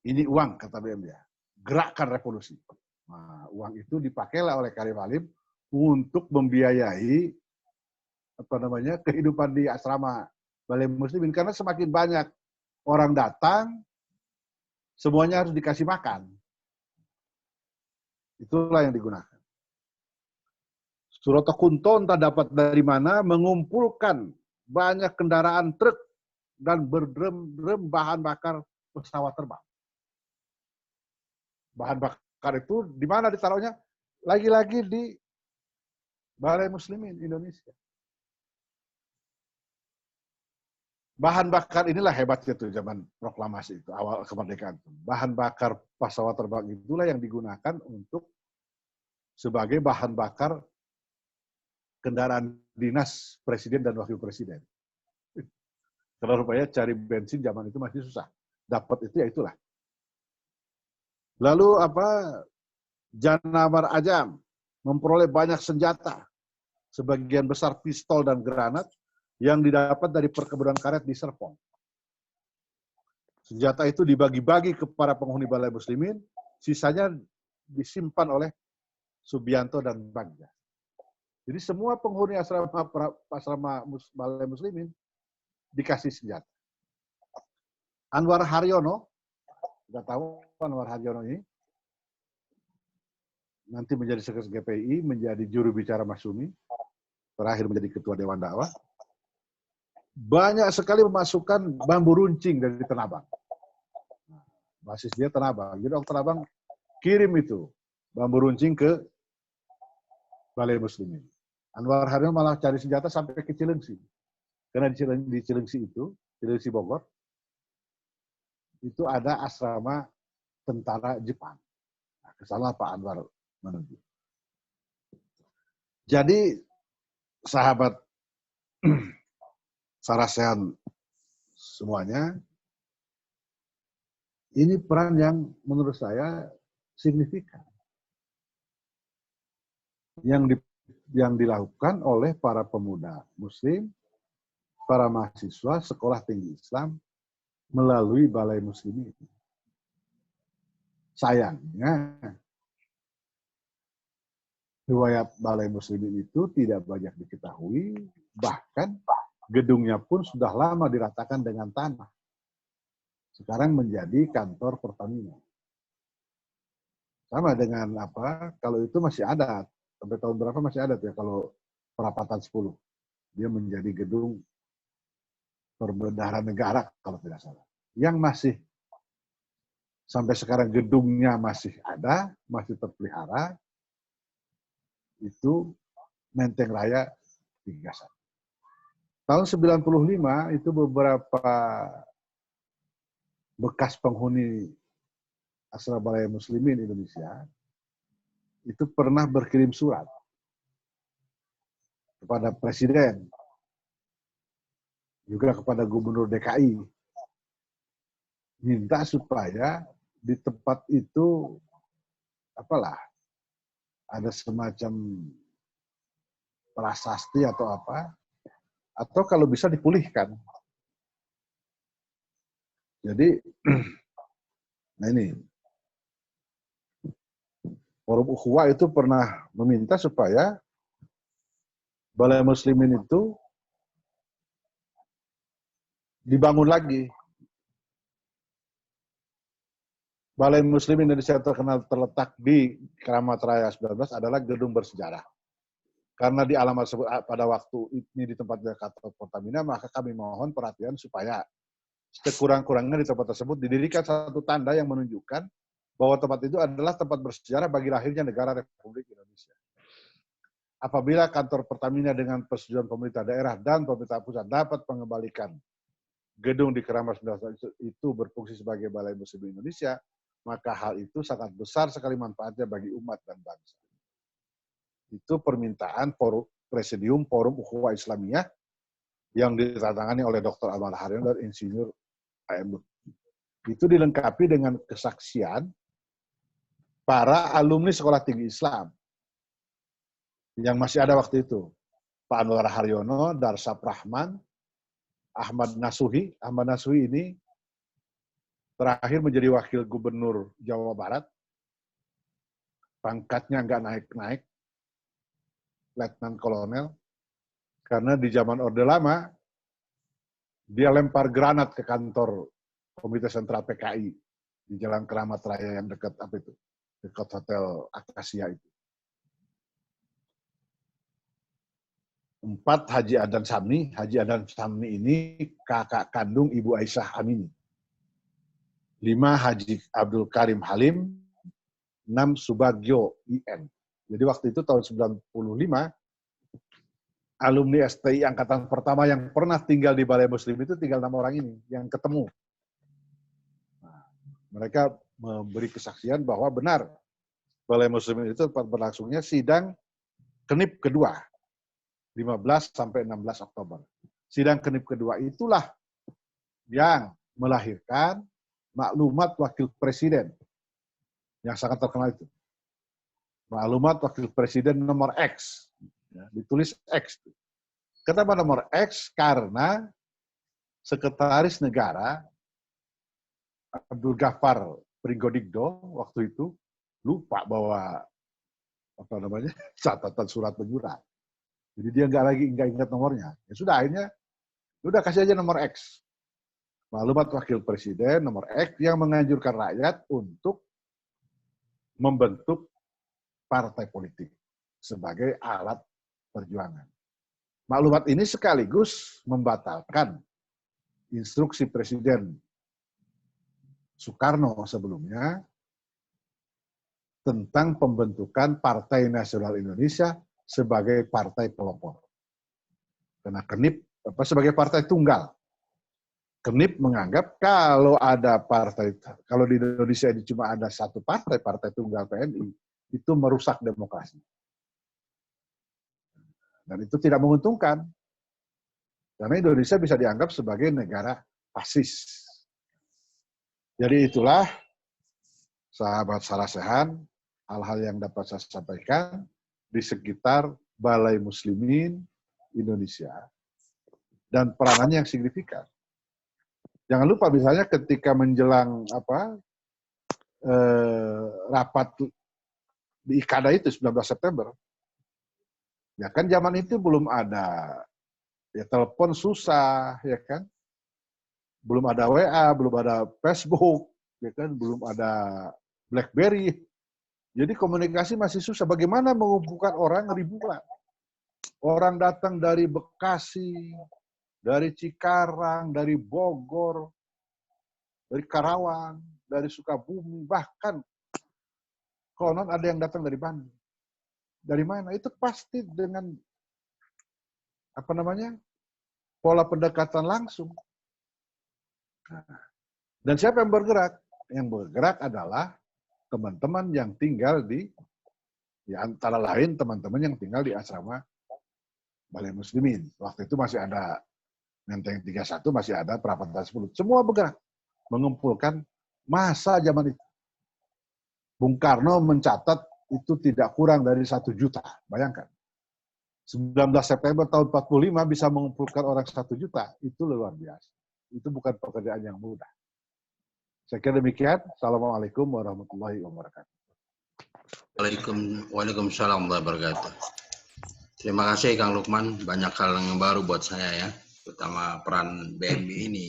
Ini uang, kata BM Diah, gerakkan revolusi. Nah, uang itu dipakailah oleh Karim Halim untuk membiayai kehidupan di asrama Balai Muslimin, karena semakin banyak orang datang, semuanya harus dikasih makan. Itulah yang digunakan. Suroto Kunto entah dapat dari mana mengumpulkan banyak kendaraan truk dan berdrem bahan bakar pesawat terbang. Bahan bakar itu di mana ditaruhnya? Lagi-lagi di Balai Muslimin Indonesia. Bahan bakar inilah hebatnya tuh zaman proklamasi itu, awal kemerdekaan. Bahan bakar pesawat terbang itulah yang digunakan untuk sebagai bahan bakar kendaraan dinas presiden dan wakil presiden. Karena rupanya cari bensin zaman itu masih susah. Dapat itu ya itulah. Lalu Janamar Ajam memperoleh banyak senjata, sebagian besar pistol dan granat yang didapat dari perkebunan karet di Serpong. Senjata itu dibagi-bagi kepada penghuni Balai Muslimin, sisanya disimpan oleh Subianto dan Bagja. Jadi semua penghuni asrama Balai Muslimin dikasih senjata. Anwar Haryono, sudah tahu Anwar Haryono ini, nanti menjadi sekretaris GPI, menjadi juru bicara Masyumi, terakhir menjadi ketua Dewan Dakwah. Banyak sekali memasukkan bambu runcing dari Tanabang. Basis dia Tanabang. Jadi orang Tanabang kirim itu bambu runcing ke Balai Muslimin. Anwar Haryono malah cari senjata sampai ke Cilengsi. Karena di Cilengsi itu, Cilengsi Bogor, itu ada asrama tentara Jepang. Nah, ke sana Pak Anwar menuju. Jadi, sahabat Sarasehan semuanya, ini peran yang menurut saya signifikan. Yang dilakukan oleh para pemuda Muslim, para mahasiswa sekolah tinggi Islam melalui Balai Muslimin. Sayangnya, riwayat Balai Muslimin itu tidak banyak diketahui, bahkan gedungnya pun sudah lama diratakan dengan tanah. Sekarang menjadi kantor Pertamina. Sama dengan kalau itu masih ada, sampai tahun berapa masih ada tuh ya, kalau Perapatan 10. Dia menjadi gedung Perbendaharaan Negara kalau tidak salah. Yang masih sampai sekarang gedungnya masih ada, masih terpelihara, itu Menteng Raya 31. Tahun 95 itu beberapa bekas penghuni asrama Balai Muslimin Indonesia itu pernah berkirim surat kepada Presiden, juga kepada Gubernur DKI, minta supaya di tempat itu ada semacam prasasti atau atau kalau bisa dipulihkan. Jadi, nah ini, Forum Ukhuwah itu pernah meminta supaya Balai Muslimin itu dibangun lagi. Balai Muslimin Indonesia terletak di Keramat Raya 19 adalah gedung bersejarah. Karena di alamat tersebut pada waktu ini di tempatnya kantor Pertamina, maka kami mohon perhatian supaya sekurang-kurangnya di tempat tersebut didirikan satu tanda yang menunjukkan bahwa tempat itu adalah tempat bersejarah bagi lahirnya negara Republik Indonesia. Apabila kantor Pertamina dengan persetujuan pemerintah daerah dan pemerintah pusat dapat mengembalikan gedung di Keramat 19 itu berfungsi sebagai Balai Muslim Indonesia, maka hal itu sangat besar sekali manfaatnya bagi umat dan bangsa. Itu permintaan Presidium Forum Ukhuwah Islamiyah yang ditandatangani oleh Dr. Anwar Haryono dan Insinyur HM Lutfi. Itu dilengkapi dengan kesaksian para alumni Sekolah Tinggi Islam yang masih ada waktu itu. Pak Anwar Haryono, Darsap Rahman, Ahmad Nasuhi. Ahmad Nasuhi ini terakhir menjadi wakil gubernur Jawa Barat. Pangkatnya nggak naik-naik, Letnan Kolonel. Karena di zaman Orde Lama, dia lempar granat ke kantor Komite Sentral PKI di Jalan Keramat Raya yang dekat apa itu? Dekat Hotel Akasia itu. 4 Haji Adan Samni. Haji Adan Samni ini kakak kandung Ibu Aisyah Amini. 5 Haji Abdul Karim Halim. 6 Subagio IN. Jadi waktu itu tahun 95, alumni STI angkatan pertama yang pernah tinggal di Balai Muslim itu tinggal 6 orang ini yang ketemu. Nah, mereka memberi kesaksian bahwa benar Balai Muslim itu tempat berlangsungnya sidang Kenip kedua, 15 sampai 16 Oktober. Sidang Kenip kedua itulah yang melahirkan maklumat Wakil Presiden yang sangat terkenal itu. Maklumat Wakil Presiden nomor X. Ya, ditulis X. Kenapa nomor X? Karena Sekretaris Negara Abdul Ghaffar Prigodikdo waktu itu lupa bawa apa namanya catatan surat menyurat. Jadi dia nggak ingat nomornya. Ya sudah akhirnya udah kasih aja nomor X. Maklumat Wakil Presiden nomor X yang menganjurkan rakyat untuk membentuk partai politik sebagai alat perjuangan. Maklumat ini sekaligus membatalkan instruksi Presiden Soekarno sebelumnya tentang pembentukan Partai Nasional Indonesia sebagai partai pelopor. Karena Kenip sebagai partai tunggal. Kenip menganggap kalau ada partai, kalau di Indonesia ini cuma ada satu partai, partai tunggal PNI, itu merusak demokrasi. Dan itu tidak menguntungkan. Karena Indonesia bisa dianggap sebagai negara fasis. Jadi itulah, sahabat Sarasehan, hal-hal yang dapat saya sampaikan di sekitar Balai Muslimin Indonesia. Dan peranannya yang signifikan. Jangan lupa misalnya ketika menjelang rapat di IKADA itu 19 September, ya kan zaman itu belum ada ya telepon susah, ya kan, belum ada WA, belum ada Facebook, ya kan, belum ada BlackBerry, jadi komunikasi masih susah. Bagaimana mengumpulkan orang ribuan? Orang datang dari Bekasi, dari Cikarang, dari Bogor, dari Karawang, dari Sukabumi, bahkan konon ada yang datang dari Bandung. Dari mana? Itu pasti dengan pola pendekatan langsung. Dan siapa yang bergerak? Yang bergerak adalah teman-teman yang tinggal ya antara lain teman-teman yang tinggal di asrama Balai Muslimin. Waktu itu masih ada Menteng 31, masih ada Perapatan 10. Semua bergerak mengumpulkan massa zaman itu. Bung Karno mencatat itu tidak kurang dari 1 juta. Bayangkan. 19 September tahun 45 bisa mengumpulkan orang 1 juta. Itu luar biasa. Itu bukan pekerjaan yang mudah. Saya kira demikian. Assalamualaikum warahmatullahi wabarakatuh. Waalaikumsalam warahmatullahi wabarakatuh. Terima kasih Kang Lukman. Banyak hal yang baru buat saya ya. Terutama peran BMI ini.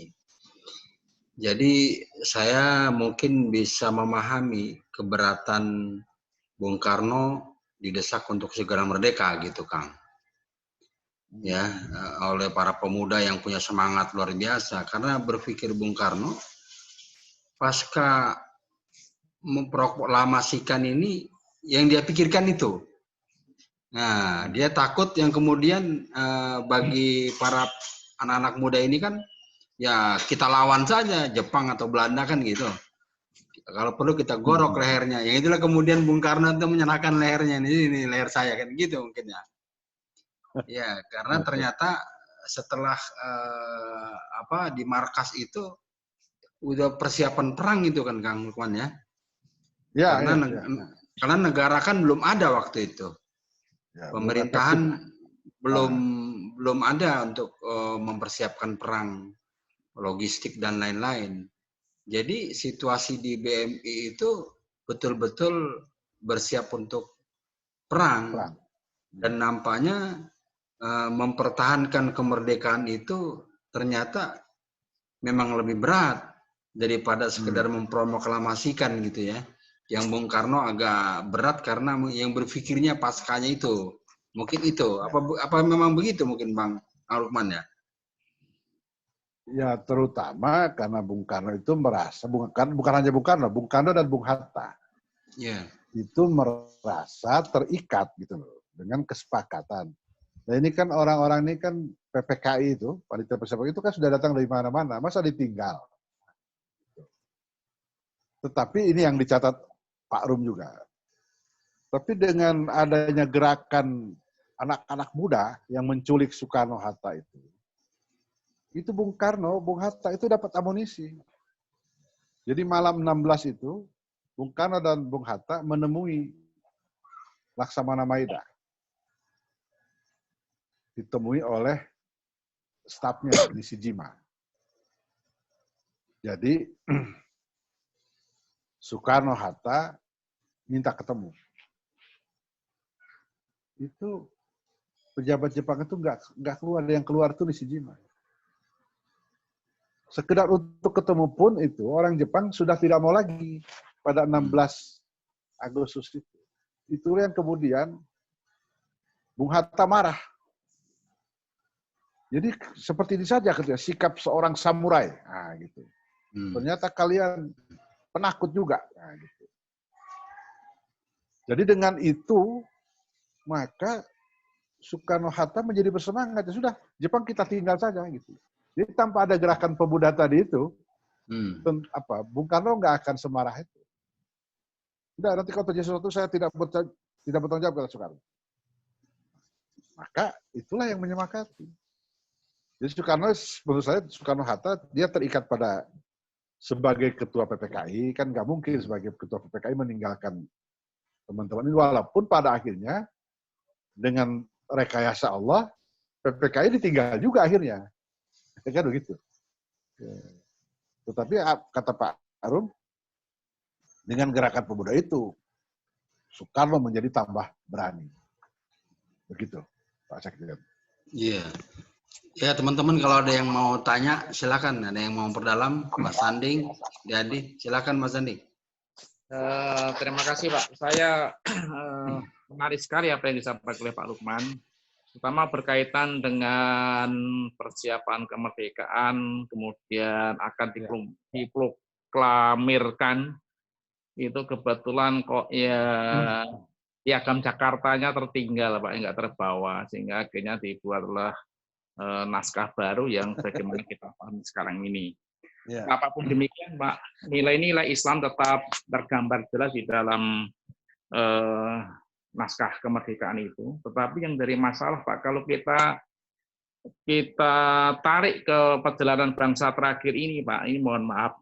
Jadi saya mungkin bisa memahami keberatan Bung Karno didesak untuk segera merdeka gitu Kang. Ya, oleh para pemuda yang punya semangat luar biasa. Karena berpikir Bung Karno, pasca memproklamasikan ini, yang dia pikirkan itu. Nah, dia takut yang kemudian bagi para anak-anak muda ini kan, ya kita lawan saja Jepang atau Belanda kan gitu. Kalau perlu kita gorok lehernya. Yang itulah kemudian Bung Karno itu menyerahkan lehernya. Ini leher saya kan gitu mungkin ya. Ya, karena ternyata setelah di markas itu udah persiapan perang itu kan Kang Lukman ya. Ya, Karena karena negara kan belum ada waktu itu. Ya, Pemerintahan belum belum ada untuk mempersiapkan perang, logistik dan lain-lain. Jadi situasi di BMI itu betul-betul bersiap untuk perang. Dan nampaknya mempertahankan kemerdekaan itu ternyata memang lebih berat daripada sekedar memproklamasikan gitu ya. Yang Bung Karno agak berat karena yang berpikirnya paskanya itu. Mungkin itu. Apa memang begitu mungkin Bang Lukman ya? Ya, terutama karena Bung Karno itu merasa, bukan hanya Bung Karno dan Bung Hatta. Yeah. Itu merasa terikat gitu loh, dengan kesepakatan. Nah ini kan orang-orang ini kan PPKI itu, Panitia Persiapan itu kan sudah datang dari mana-mana, masa ditinggal. Tetapi ini yang dicatat Pak Rum juga. Tapi dengan adanya gerakan anak-anak muda yang menculik Soekarno-Hatta itu Bung Karno, Bung Hatta itu dapat amunisi. Jadi malam 16 itu, Bung Karno dan Bung Hatta menemui Laksamana Maida. Ditemui oleh stafnya di Sijima. Jadi Soekarno-Hatta minta ketemu. Itu pejabat Jepang itu nggak keluar, yang keluar itu di Sijima. Sekedar untuk ketemu pun itu orang Jepang sudah tidak mau lagi pada 16 Agustus itu. Itu yang kemudian Bung Hatta marah. Jadi seperti ini saja ketika sikap seorang samurai. Nah, gitu. Ternyata kalian penakut juga. Nah, gitu. Jadi dengan itu maka Soekarno-Hatta menjadi bersemangat. Ya sudah, Jepang kita tinggal saja gitu. Jadi tanpa ada gerakan pemuda tadi itu, Bung Karno nggak akan semarah itu. Sudah, nanti kalau terjadi sesuatu saya tidak bertanggung jawab, kata Soekarno. Maka itulah yang menyemangati. Jadi Soekarno, menurut saya Soekarno-Hatta dia terikat pada sebagai ketua PPKI, kan nggak mungkin sebagai ketua PPKI meninggalkan teman-teman ini, walaupun pada akhirnya dengan rekayasa Allah PPKI ditinggal juga akhirnya, kan begitu. Tetapi kata Pak Arum, dengan gerakan pemuda itu Soekarno menjadi tambah berani, begitu Pak Sekjen. Iya. Ya teman-teman, kalau ada yang mau tanya silakan, ada yang mau memperdalam, Mas Sanding, Jadi silakan Mas Sanding. Terima kasih Pak. Saya menarik sekali apa yang disampaikan oleh Pak Lukman, terutama berkaitan dengan persiapan kemerdekaan, kemudian akan diproklamirkan. Itu kebetulan kok ya piagam Jakartanya tertinggal Pak, nggak terbawa, sehingga akhirnya dibuatlah naskah baru yang bagaimana kita pahami sekarang ini. Apapun demikian, Pak, nilai-nilai Islam tetap tergambar jelas di dalam naskah kemerdekaan itu. Tetapi yang dari masalah, Pak, kalau kita tarik ke perjalanan bangsa terakhir ini, Pak, ini mohon maaf.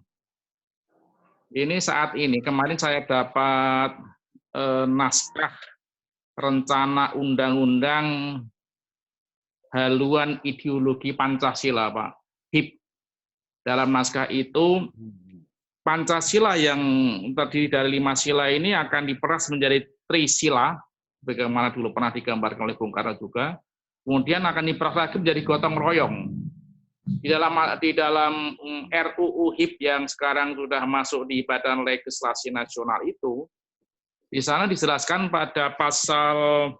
Ini saat ini, kemarin saya dapat naskah rencana undang-undang haluan ideologi Pancasila, Pak. HIP. Dalam naskah itu, Pancasila yang terdiri dari 5 sila ini akan diperas menjadi trisila, bagaimana dulu pernah digambarkan oleh Bung Karno juga. Kemudian akan diperas lagi menjadi gotong royong. Di dalam RUU HIP yang sekarang sudah masuk di Badan Legislasi Nasional itu, di sana dijelaskan pada pasal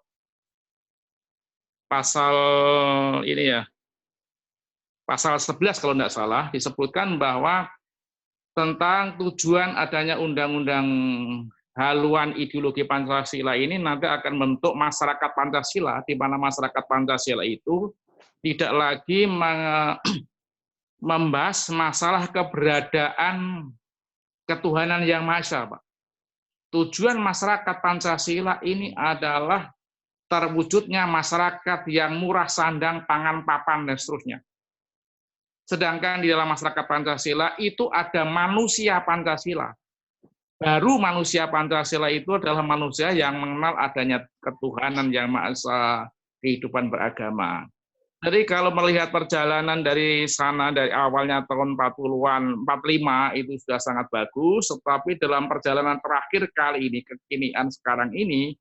ini ya, pasal 11 kalau tidak salah, disebutkan bahwa tentang tujuan adanya undang-undang haluan ideologi Pancasila ini nanti akan membentuk masyarakat Pancasila, di mana masyarakat Pancasila itu tidak lagi membahas masalah keberadaan ketuhanan yang Maha Esa, Pak. Tujuan masyarakat Pancasila ini adalah terwujudnya masyarakat yang murah sandang, pangan, papan, dan seterusnya. Sedangkan di dalam masyarakat Pancasila itu ada manusia Pancasila. Baru manusia Pancasila itu adalah manusia yang mengenal adanya ketuhanan yang Maha Esa, kehidupan beragama. Jadi kalau melihat perjalanan dari sana, dari awalnya tahun 40-an, 45 itu sudah sangat bagus, tetapi dalam perjalanan terakhir kali ini, kekinian sekarang ini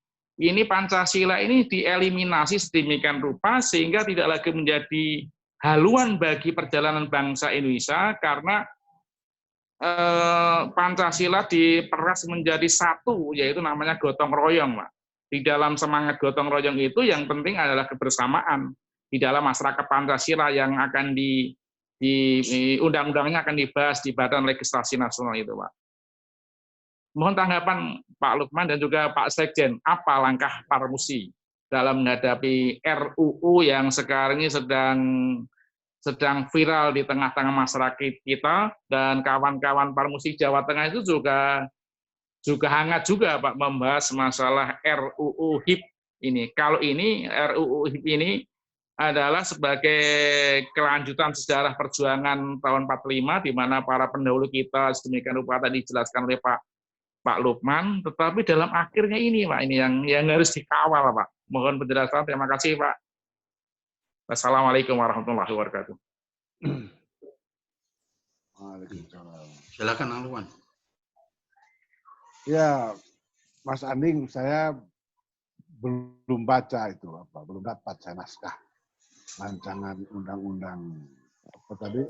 Pancasila ini dieliminasi sedemikian rupa sehingga tidak lagi menjadi haluan bagi perjalanan bangsa Indonesia karena Pancasila diperas menjadi satu, yaitu namanya gotong royong, Pak. Di dalam semangat gotong royong itu yang penting adalah kebersamaan di dalam masyarakat Pancasila yang akan di undang-undangnya akan dibahas di Badan Legislasi Nasional itu, Pak. Mohon tanggapan Pak Lukman dan juga Pak Sekjen, apa langkah Parmusi dalam menghadapi RUU yang sekarang ini sedang viral di tengah-tengah masyarakat kita, dan kawan-kawan Parmusi Jawa Tengah itu juga hangat juga Pak membahas masalah RUU HIP ini. Kalau ini RUU HIP ini adalah sebagai kelanjutan sejarah perjuangan tahun 45 di mana para pendahulu kita sedemikian rupa tadi dijelaskan oleh Pak Lukman, tetapi dalam akhirnya ini Pak, ini yang harus dikawal Pak. Mohon penjelasan. Terima kasih Pak. Assalamualaikum warahmatullahi wabarakatuh. Waalaikumsalam. Silakan Ang Lukman. Ya, Mas Anding, saya belum baca itu belum dapat saya naskah rancangan undang-undang apa tadi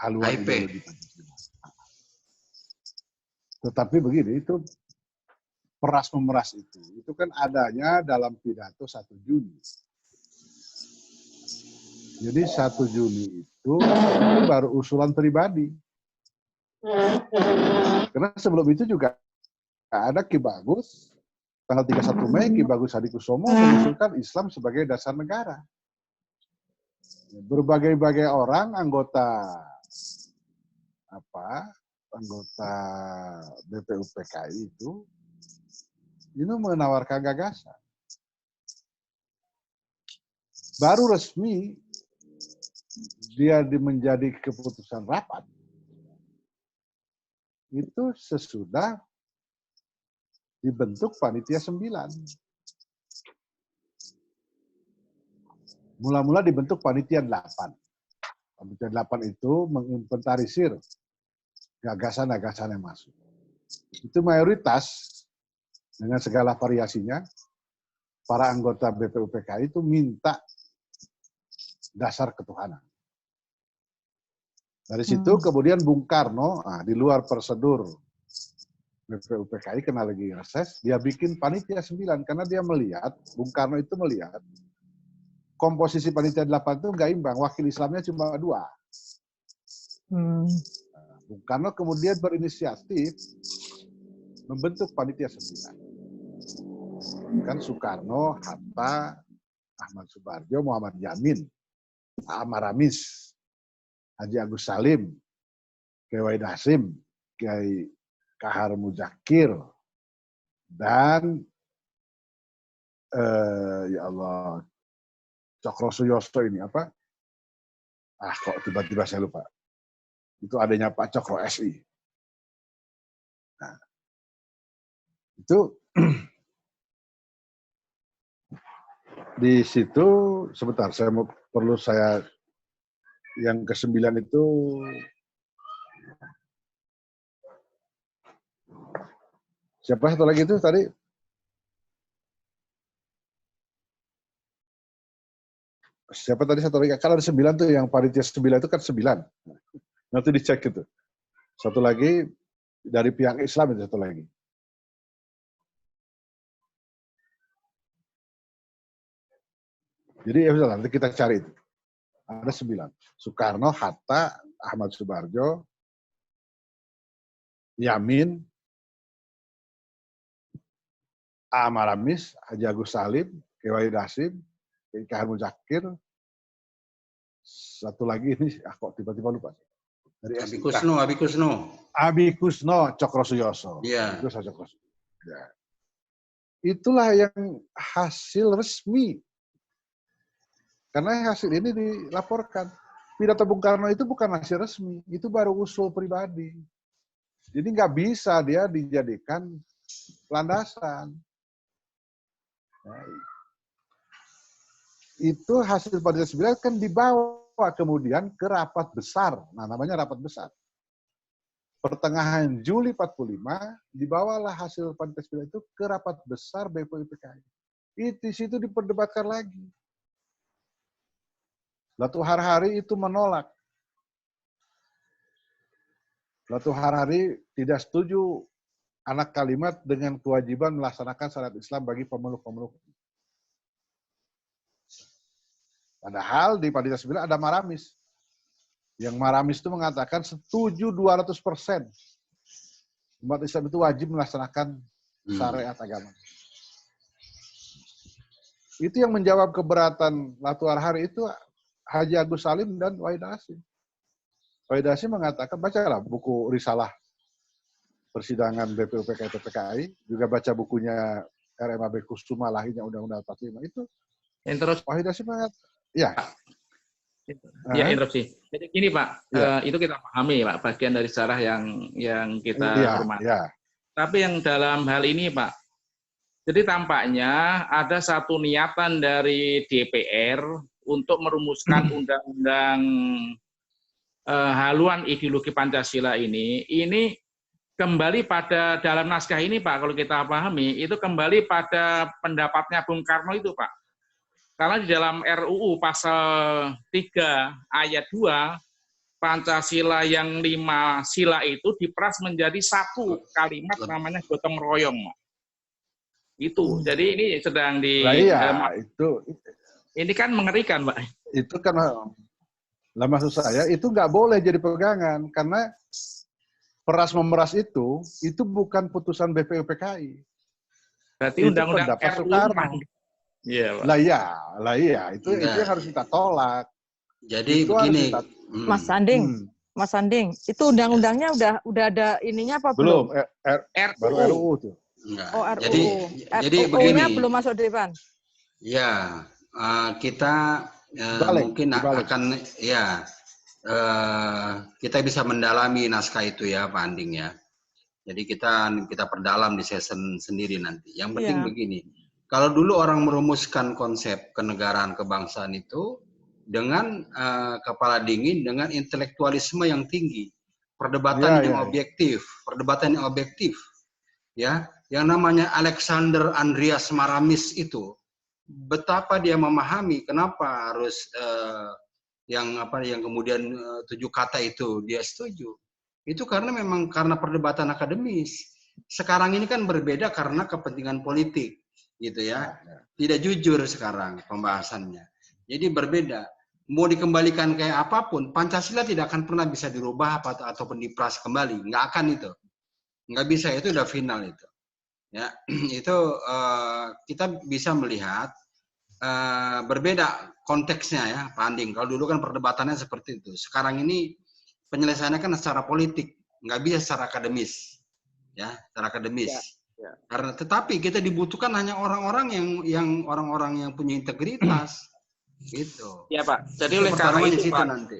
haluan ideologi Pancasila. Tetapi begini, itu peras memeras itu kan adanya dalam pidato 1 Juni. Jadi 1 Juni itu baru usulan pribadi. Karena sebelum itu juga ada Ki Bagus, tanggal 31 Mei Ki Bagus Hadikusumo mengusulkan Islam sebagai dasar negara. Berbagai-bagai orang anggota BPUPKI itu menawarkan gagasan. Baru resmi dia menjadi keputusan rapat itu sesudah dibentuk panitia 9. Mula-mula dibentuk panitia 8. Panitia 8 itu menginventarisir gagasan-gagasan yang masuk. Itu mayoritas dengan segala variasinya para anggota BPUPKI itu minta dasar ketuhanan. Dari situ kemudian Bung Karno, di luar prosedur BPUPKI kena lagi reses, dia bikin panitia 9 karena dia melihat, Bung Karno itu melihat komposisi panitia 8 itu nggak imbang, wakil Islamnya cuma 2. Bung Karno kemudian berinisiatif membentuk panitia 9. Kan Soekarno, Hatta, Ahmad Subarjo, Muhammad Yamin, Amar Ramis, Haji Agus Salim, Kiai Wahid Hasim, Kiai Kahar Muzakir, dan ya Allah, Cokro Suyoso ini apa? Kok tiba-tiba saya lupa. Itu adanya Pak Cokro SI. Nah, itu di situ sebentar, perlu saya yang ke-9 itu siapa satu lagi itu tadi? Siapa tadi satu lagi? Kan ada 9 tuh, yang panitia 9 itu kan 9. Nanti dicek itu. Satu lagi dari pihak Islam itu satu lagi. Jadi ya nanti kita cari itu. Ada 9. Soekarno, Hatta, Ahmad Subarjo, Yamin, Amar Ramis, Haji Agus Salim, Kiai Wahid Hasim, Kiai Kahar Muzakir, satu lagi ini kok tiba-tiba lupa. Dari Abi Kusno, Cokro Suyoso. Iya. Ya. Itulah yang hasil resmi. Karena hasil ini dilaporkan. pidato Bung Karno itu bukan hasil resmi, itu baru usul pribadi. Jadi nggak bisa dia dijadikan landasan. Nah, itu hasil Panitia 9 kan dibawa kemudian ke rapat besar. Nah, namanya rapat besar. Pertengahan Juli 45, dibawalah hasil Panitia 9 itu ke rapat besar BPUPKI. Di situ diperdebatkan lagi. Latu Harhari itu menolak. Latu Harhari tidak setuju anak kalimat dengan kewajiban melaksanakan syariat Islam bagi pemeluk-pemeluk. Padahal di Panitia 9 ada Maramis. Yang Maramis itu mengatakan setuju 200%. Umat Islam itu wajib melaksanakan syariat agama. Itu yang menjawab keberatan Latu Harhari itu Haji Agus Salim dan Wahid Hasyim. Wahid Hasyim mengatakan, bacalah buku Risalah Persidangan BPUPKI PPKI, juga baca bukunya RMAB Kusuma lahirnya Undang-Undang 45 itu. Terus Wahid Hasyim mengatakan, ya. Ya, interupsi. Jadi gini Pak, itu kita pahami Pak, bagian dari sejarah yang kita hormati. Ya. Tapi yang dalam hal ini Pak, jadi tampaknya ada satu niatan dari DPR untuk merumuskan undang-undang haluan ideologi Pancasila ini kembali pada dalam naskah ini Pak, kalau kita pahami, itu kembali pada pendapatnya Bung Karno itu Pak. Karena di dalam RUU pasal 3 ayat 2, Pancasila yang 5 sila itu diperas menjadi satu kalimat namanya gotong royong. Itu. Jadi ini sedang di... Ini kan mengerikan, Pak. Itu kan, lah maksud saya, itu nggak boleh jadi pegangan. Karena peras memeras itu bukan putusan BPUPKI. Berarti undang-undang RUU. Iya, Pak. Lah iya, itu yang harus kita tolak. Jadi itu begini, Mas Sanding, itu undang-undangnya udah ada ininya apa belum? Baru RUU tuh. Enggak. Oh, RUU. Jadi RUU-nya begini. belum masuk Dewan. Ya, kita mungkin akan kita bisa mendalami naskah itu ya, Pak Anding ya. Jadi kita perdalam di season sendiri nanti. Yang penting begini. Kalau dulu orang merumuskan konsep kenegaraan kebangsaan itu dengan kepala dingin, dengan intelektualisme yang tinggi, perdebatan yang objektif, ya, yang namanya Alexander Andreas Maramis itu, betapa dia memahami kenapa harus yang kemudian 7 kata itu dia setuju, itu karena memang karena perdebatan akademis. Sekarang ini kan berbeda karena kepentingan politik. Gitu ya, tidak jujur sekarang pembahasannya. Jadi berbeda. Mau dikembalikan kayak apapun, Pancasila tidak akan pernah bisa dirubah ataupun diperas kembali. Nggak akan itu, nggak bisa, itu udah final itu. Ya, itu kita bisa melihat berbeda konteksnya ya, Pak Anding. Kalau dulu kan perdebatannya seperti itu. Sekarang ini penyelesaiannya kan secara politik, nggak bisa secara akademis, ya, secara akademis. Ya. Karena tetapi kita dibutuhkan hanya orang-orang yang punya integritas, gitu. Ya Pak. Jadi oleh karena itu Pak, nanti.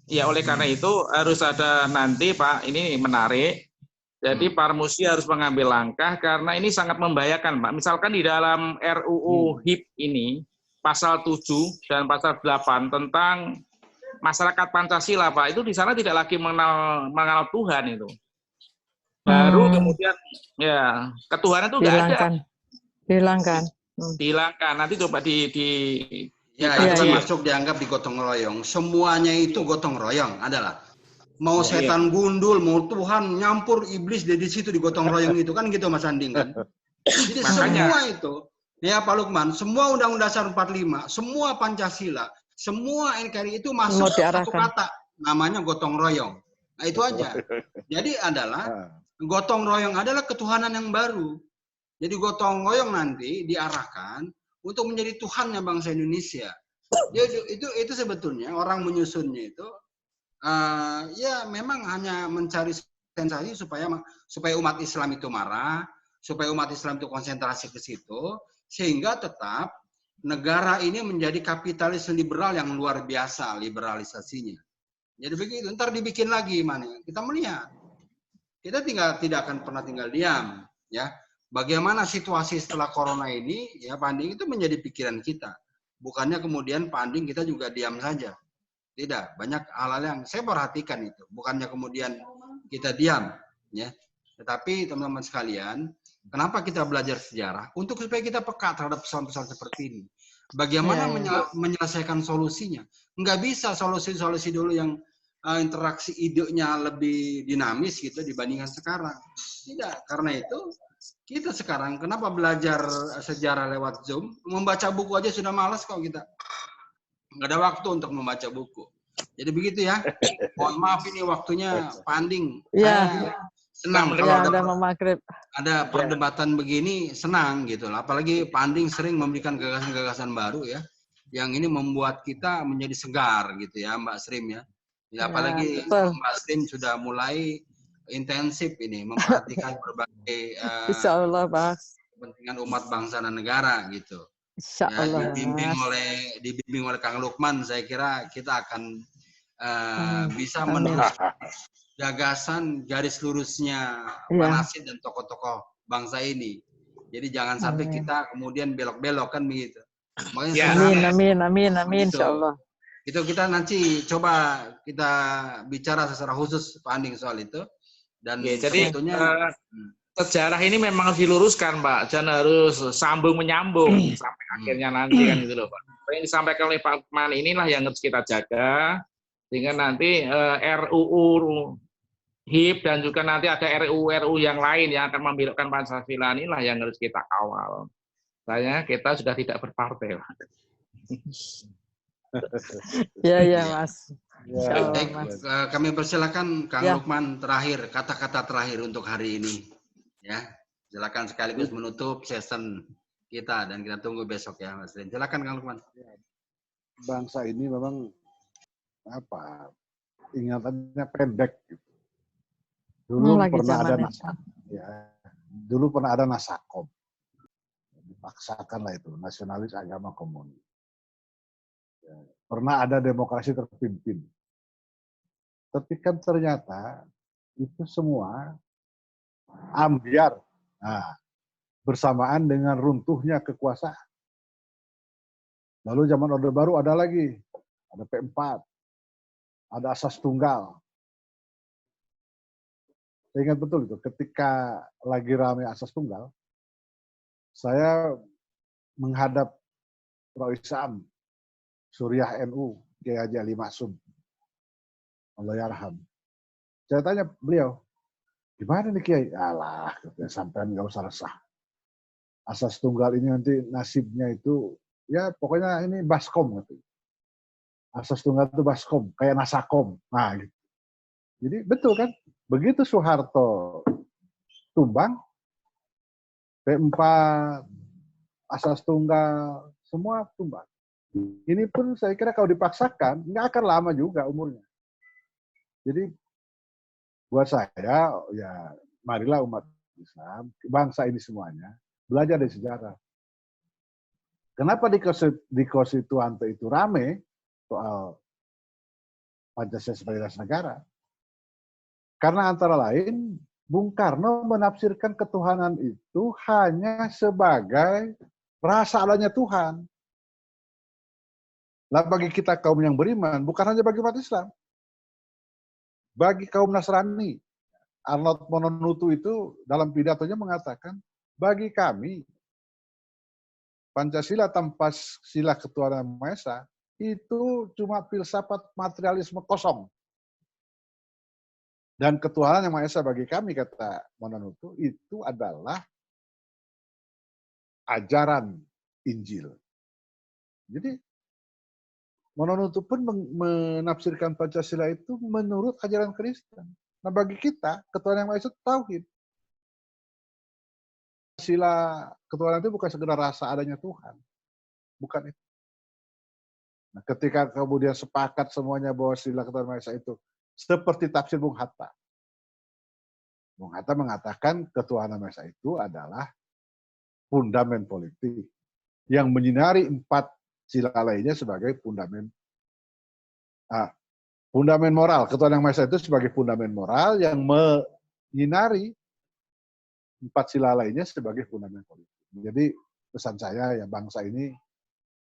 Ya oleh karena itu harus ada nanti Pak. Ini menarik. Jadi Parmusi harus mengambil langkah karena ini sangat membahayakan Pak. Misalkan di dalam RUU HIP ini pasal 7 dan pasal 8 tentang masyarakat Pancasila Pak, itu di sana tidak lagi mengenal Tuhan itu. Baru kemudian ya ketuhanan itu nggak ada. Dihilangkan. Nanti coba itu kan masuk dianggap di gotong royong. Semuanya itu gotong royong adalah mau setan gundul, mau Tuhan nyampur iblis di situ di gotong royong itu kan gitu Mas Anding kan. Jadi semua itu ya Pak Lukman, semua Undang-Undang Dasar 45, semua Pancasila, semua NKRI itu masuk satu kata namanya gotong royong. Nah itu aja. Jadi adalah gotong royong adalah ketuhanan yang baru. Jadi gotong royong nanti diarahkan untuk menjadi Tuhannya bangsa Indonesia. Jadi itu sebetulnya orang menyusunnya itu ya memang hanya mencari sensasi supaya umat Islam itu marah, supaya umat Islam itu konsentrasi ke situ, sehingga tetap negara ini menjadi kapitalis liberal yang luar biasa liberalisasinya. Jadi begitu, ntar dibikin lagi mana? Kita melihat, kita tidak akan pernah tinggal diam, ya. Bagaimana situasi setelah corona ini, ya Pak Anding, itu menjadi pikiran kita. Bukannya kemudian Pak Anding kita juga diam saja. Tidak, banyak hal-hal yang saya perhatikan itu. Bukannya kemudian kita diam, ya. Tetapi teman-teman sekalian, kenapa kita belajar sejarah? Untuk supaya kita peka terhadap pesan-pesan seperti ini. Bagaimana menyelesaikan solusinya? Nggak bisa solusi-solusi dulu yang interaksi idenya lebih dinamis gitu dibandingkan sekarang. Tidak, karena itu kita sekarang kenapa belajar sejarah lewat Zoom? Membaca buku aja sudah malas kok kita. Nggak ada waktu untuk membaca buku. Jadi begitu ya. Mohon maaf ini waktunya Panding. Iya. Senang kalau ada perdebatan begini, senang gitu. Apalagi Panding sering memberikan gagasan-gagasan baru ya. Yang ini membuat kita menjadi segar gitu ya Mbak Srim ya. Ya apalagi Mbak Srim sudah mulai intensif ini memperhatikan berbagai Insya Allah, Pak. Kepentingan umat bangsa dan negara gitu. Insya Allah, dibimbing oleh Kang Lukman, saya kira kita akan bisa meneruskan gagasan garis lurusnya Pak Nasid dan tokoh-tokoh bangsa ini. Jadi jangan sampai kita kemudian belok-belok kan begitu. Amin, insya Allah. Itu kita nanti coba kita bicara secara khusus Pak Anding soal itu. Dan jadi sejarah ini memang harus diluruskan, Pak. Jangan harus sambung menyambung sampai akhirnya nanti kan gitu loh, Pak. Apa yang disampaikan oleh Pak Lukman inilah yang harus kita jaga sehingga nanti RUU HIP dan juga nanti ada RUU yang lain yang akan membelokkan Pancasila inilah yang harus kita kawal. Saya kita sudah tidak berpartai, Pak. Ya, Mas. Baik, kami persilakan Kang Lukman terakhir, kata-kata terakhir untuk hari ini. Ya, silakan sekaligus menutup session kita dan kita tunggu besok ya, Mas Rin. Silakan Kang Lukman. Bangsa ini memang ingatannya pendek. Gitu. Dulu pernah ada dulu pernah ada Nasakom, dipaksakan lah itu nasionalis agama komunis. Ya, pernah ada demokrasi terpimpin. Tapi kan ternyata itu semua ambiar bersamaan dengan runtuhnya kekuasaan. Lalu zaman Orde Baru ada lagi, ada P4, ada asas tunggal. Saya ingat betul itu, ketika lagi ramai asas tunggal, saya menghadap Prof. Isam, Suriah NU, Kiai Haji Ali Maksum, Allah yarham. Saya tanya beliau, gimana nih Kiai? Alah, sampean nggak usah resah. Asas tunggal ini nanti nasibnya itu, ya pokoknya ini baskom. Gitu. Asas tunggal itu baskom, kayak Nasakom. Nah, gitu. Jadi betul kan? Begitu Soeharto tumbang, P4, asas tunggal, semua tumbang. Ini pun saya kira kalau dipaksakan, nggak akan lama juga umurnya. Jadi buat saya, ya marilah umat Islam, bangsa ini semuanya, belajar dari sejarah. Kenapa di Konstituante itu rame soal Pancasila sebagai dasar negara? Karena antara lain, Bung Karno menafsirkan ketuhanan itu hanya sebagai rasa adanya Tuhan. Lah bagi kita kaum yang beriman, bukan hanya bagi umat Islam. Bagi kaum Nasrani, Arnold Mononutu itu dalam pidatonya mengatakan, bagi kami, Pancasila tanpa sila ketuhanan Maha Esa, itu cuma filsafat materialisme kosong. Dan ketuhanan yang Maha Esa bagi kami, kata Mononutu, itu adalah ajaran Injil. Jadi, Mononutu pun menafsirkan Pancasila itu menurut ajaran Kristen. Nah bagi kita, ketuhanan yang Maha Esa itu tauhid. Sila ketuhanan itu bukan sekedar rasa adanya Tuhan. Bukan itu. Nah, ketika kemudian sepakat semuanya bahwa sila ketuhanan Maha Esa itu seperti tafsir Bung Hatta. Bung Hatta mengatakan ketuhanan Maha Esa itu adalah fundament politik. yang menyinari 4 sila lainnya sebagai fundament moral. Ketuhanan Yang Maha Esa itu sebagai fundament moral yang menyinari 4 sila lainnya sebagai fundament politik. Jadi pesan saya ya, bangsa ini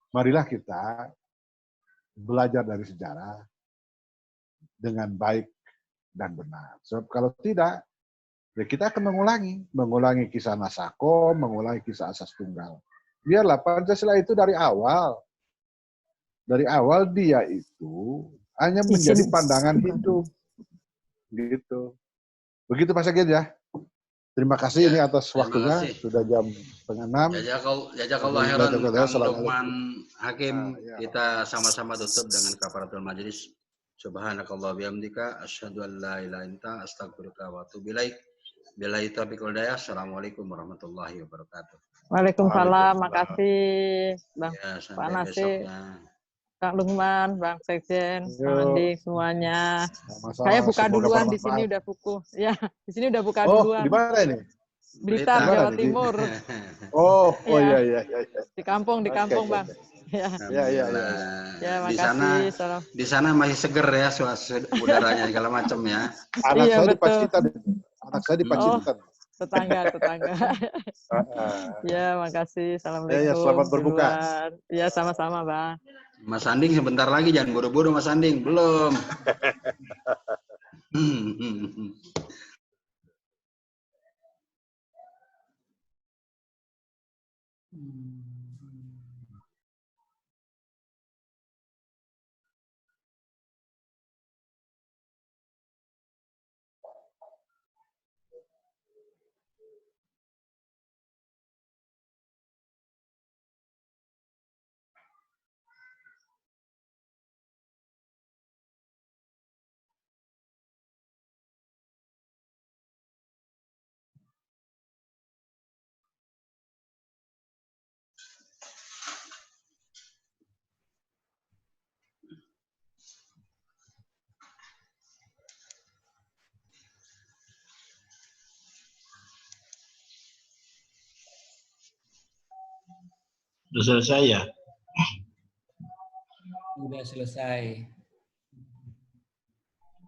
marilah kita belajar dari sejarah dengan baik dan benar. Sebab kalau tidak, ya kita akan mengulangi kisah Nasako, mengulangi kisah Asas Tunggal. Biarlah Pancasila itu dari awal dia itu hanya menjadi pandangan hidup, gitu. Begitu Pak Sekjen ya. Terima kasih ini atas waktunya, sudah jam 5:30. Jazakallah khairan Kang Lukman Hakim. Kita sama-sama tutup dengan kafaratul majelis. Subhanakallah bihamdika asyhadu an la ilaha illa anta astaghfiruka wa atubu ilaik. Billahi taufiq wal hidayah. Assalamualaikum warahmatullahi wabarakatuh. Waalaikumsalam, makasih Bang Pak Nasir, Besoknya. Kang Lukman, Bang Sekjen, Bang Andi, semuanya. Sama-sama, Saya buka semoga duluan di bermanfaat. sini udah buku. Ya, di sini udah buka Oh, duluan. di mana ini? Blitar, Di mana Jawa nih? Timur. Oh Iya. iya. Di kampung, Oke. Bang. Ya. Alhamdulillah. Ya, Di makasih. sana, di sana masih seger ya udaranya segala macam ya. Anak Iya, saya di betul. Pacitan. Anak saya di Pacitan. Tetangga. Ya, makasih. Assalamualaikum. Ya, selamat berbuka. Ya, sama-sama, Bang. Mas Anding sebentar lagi, jangan buru-buru Mas Anding. Belum. Sudah selesai ya? Sudah selesai.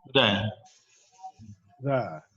Sudah ya? Nah.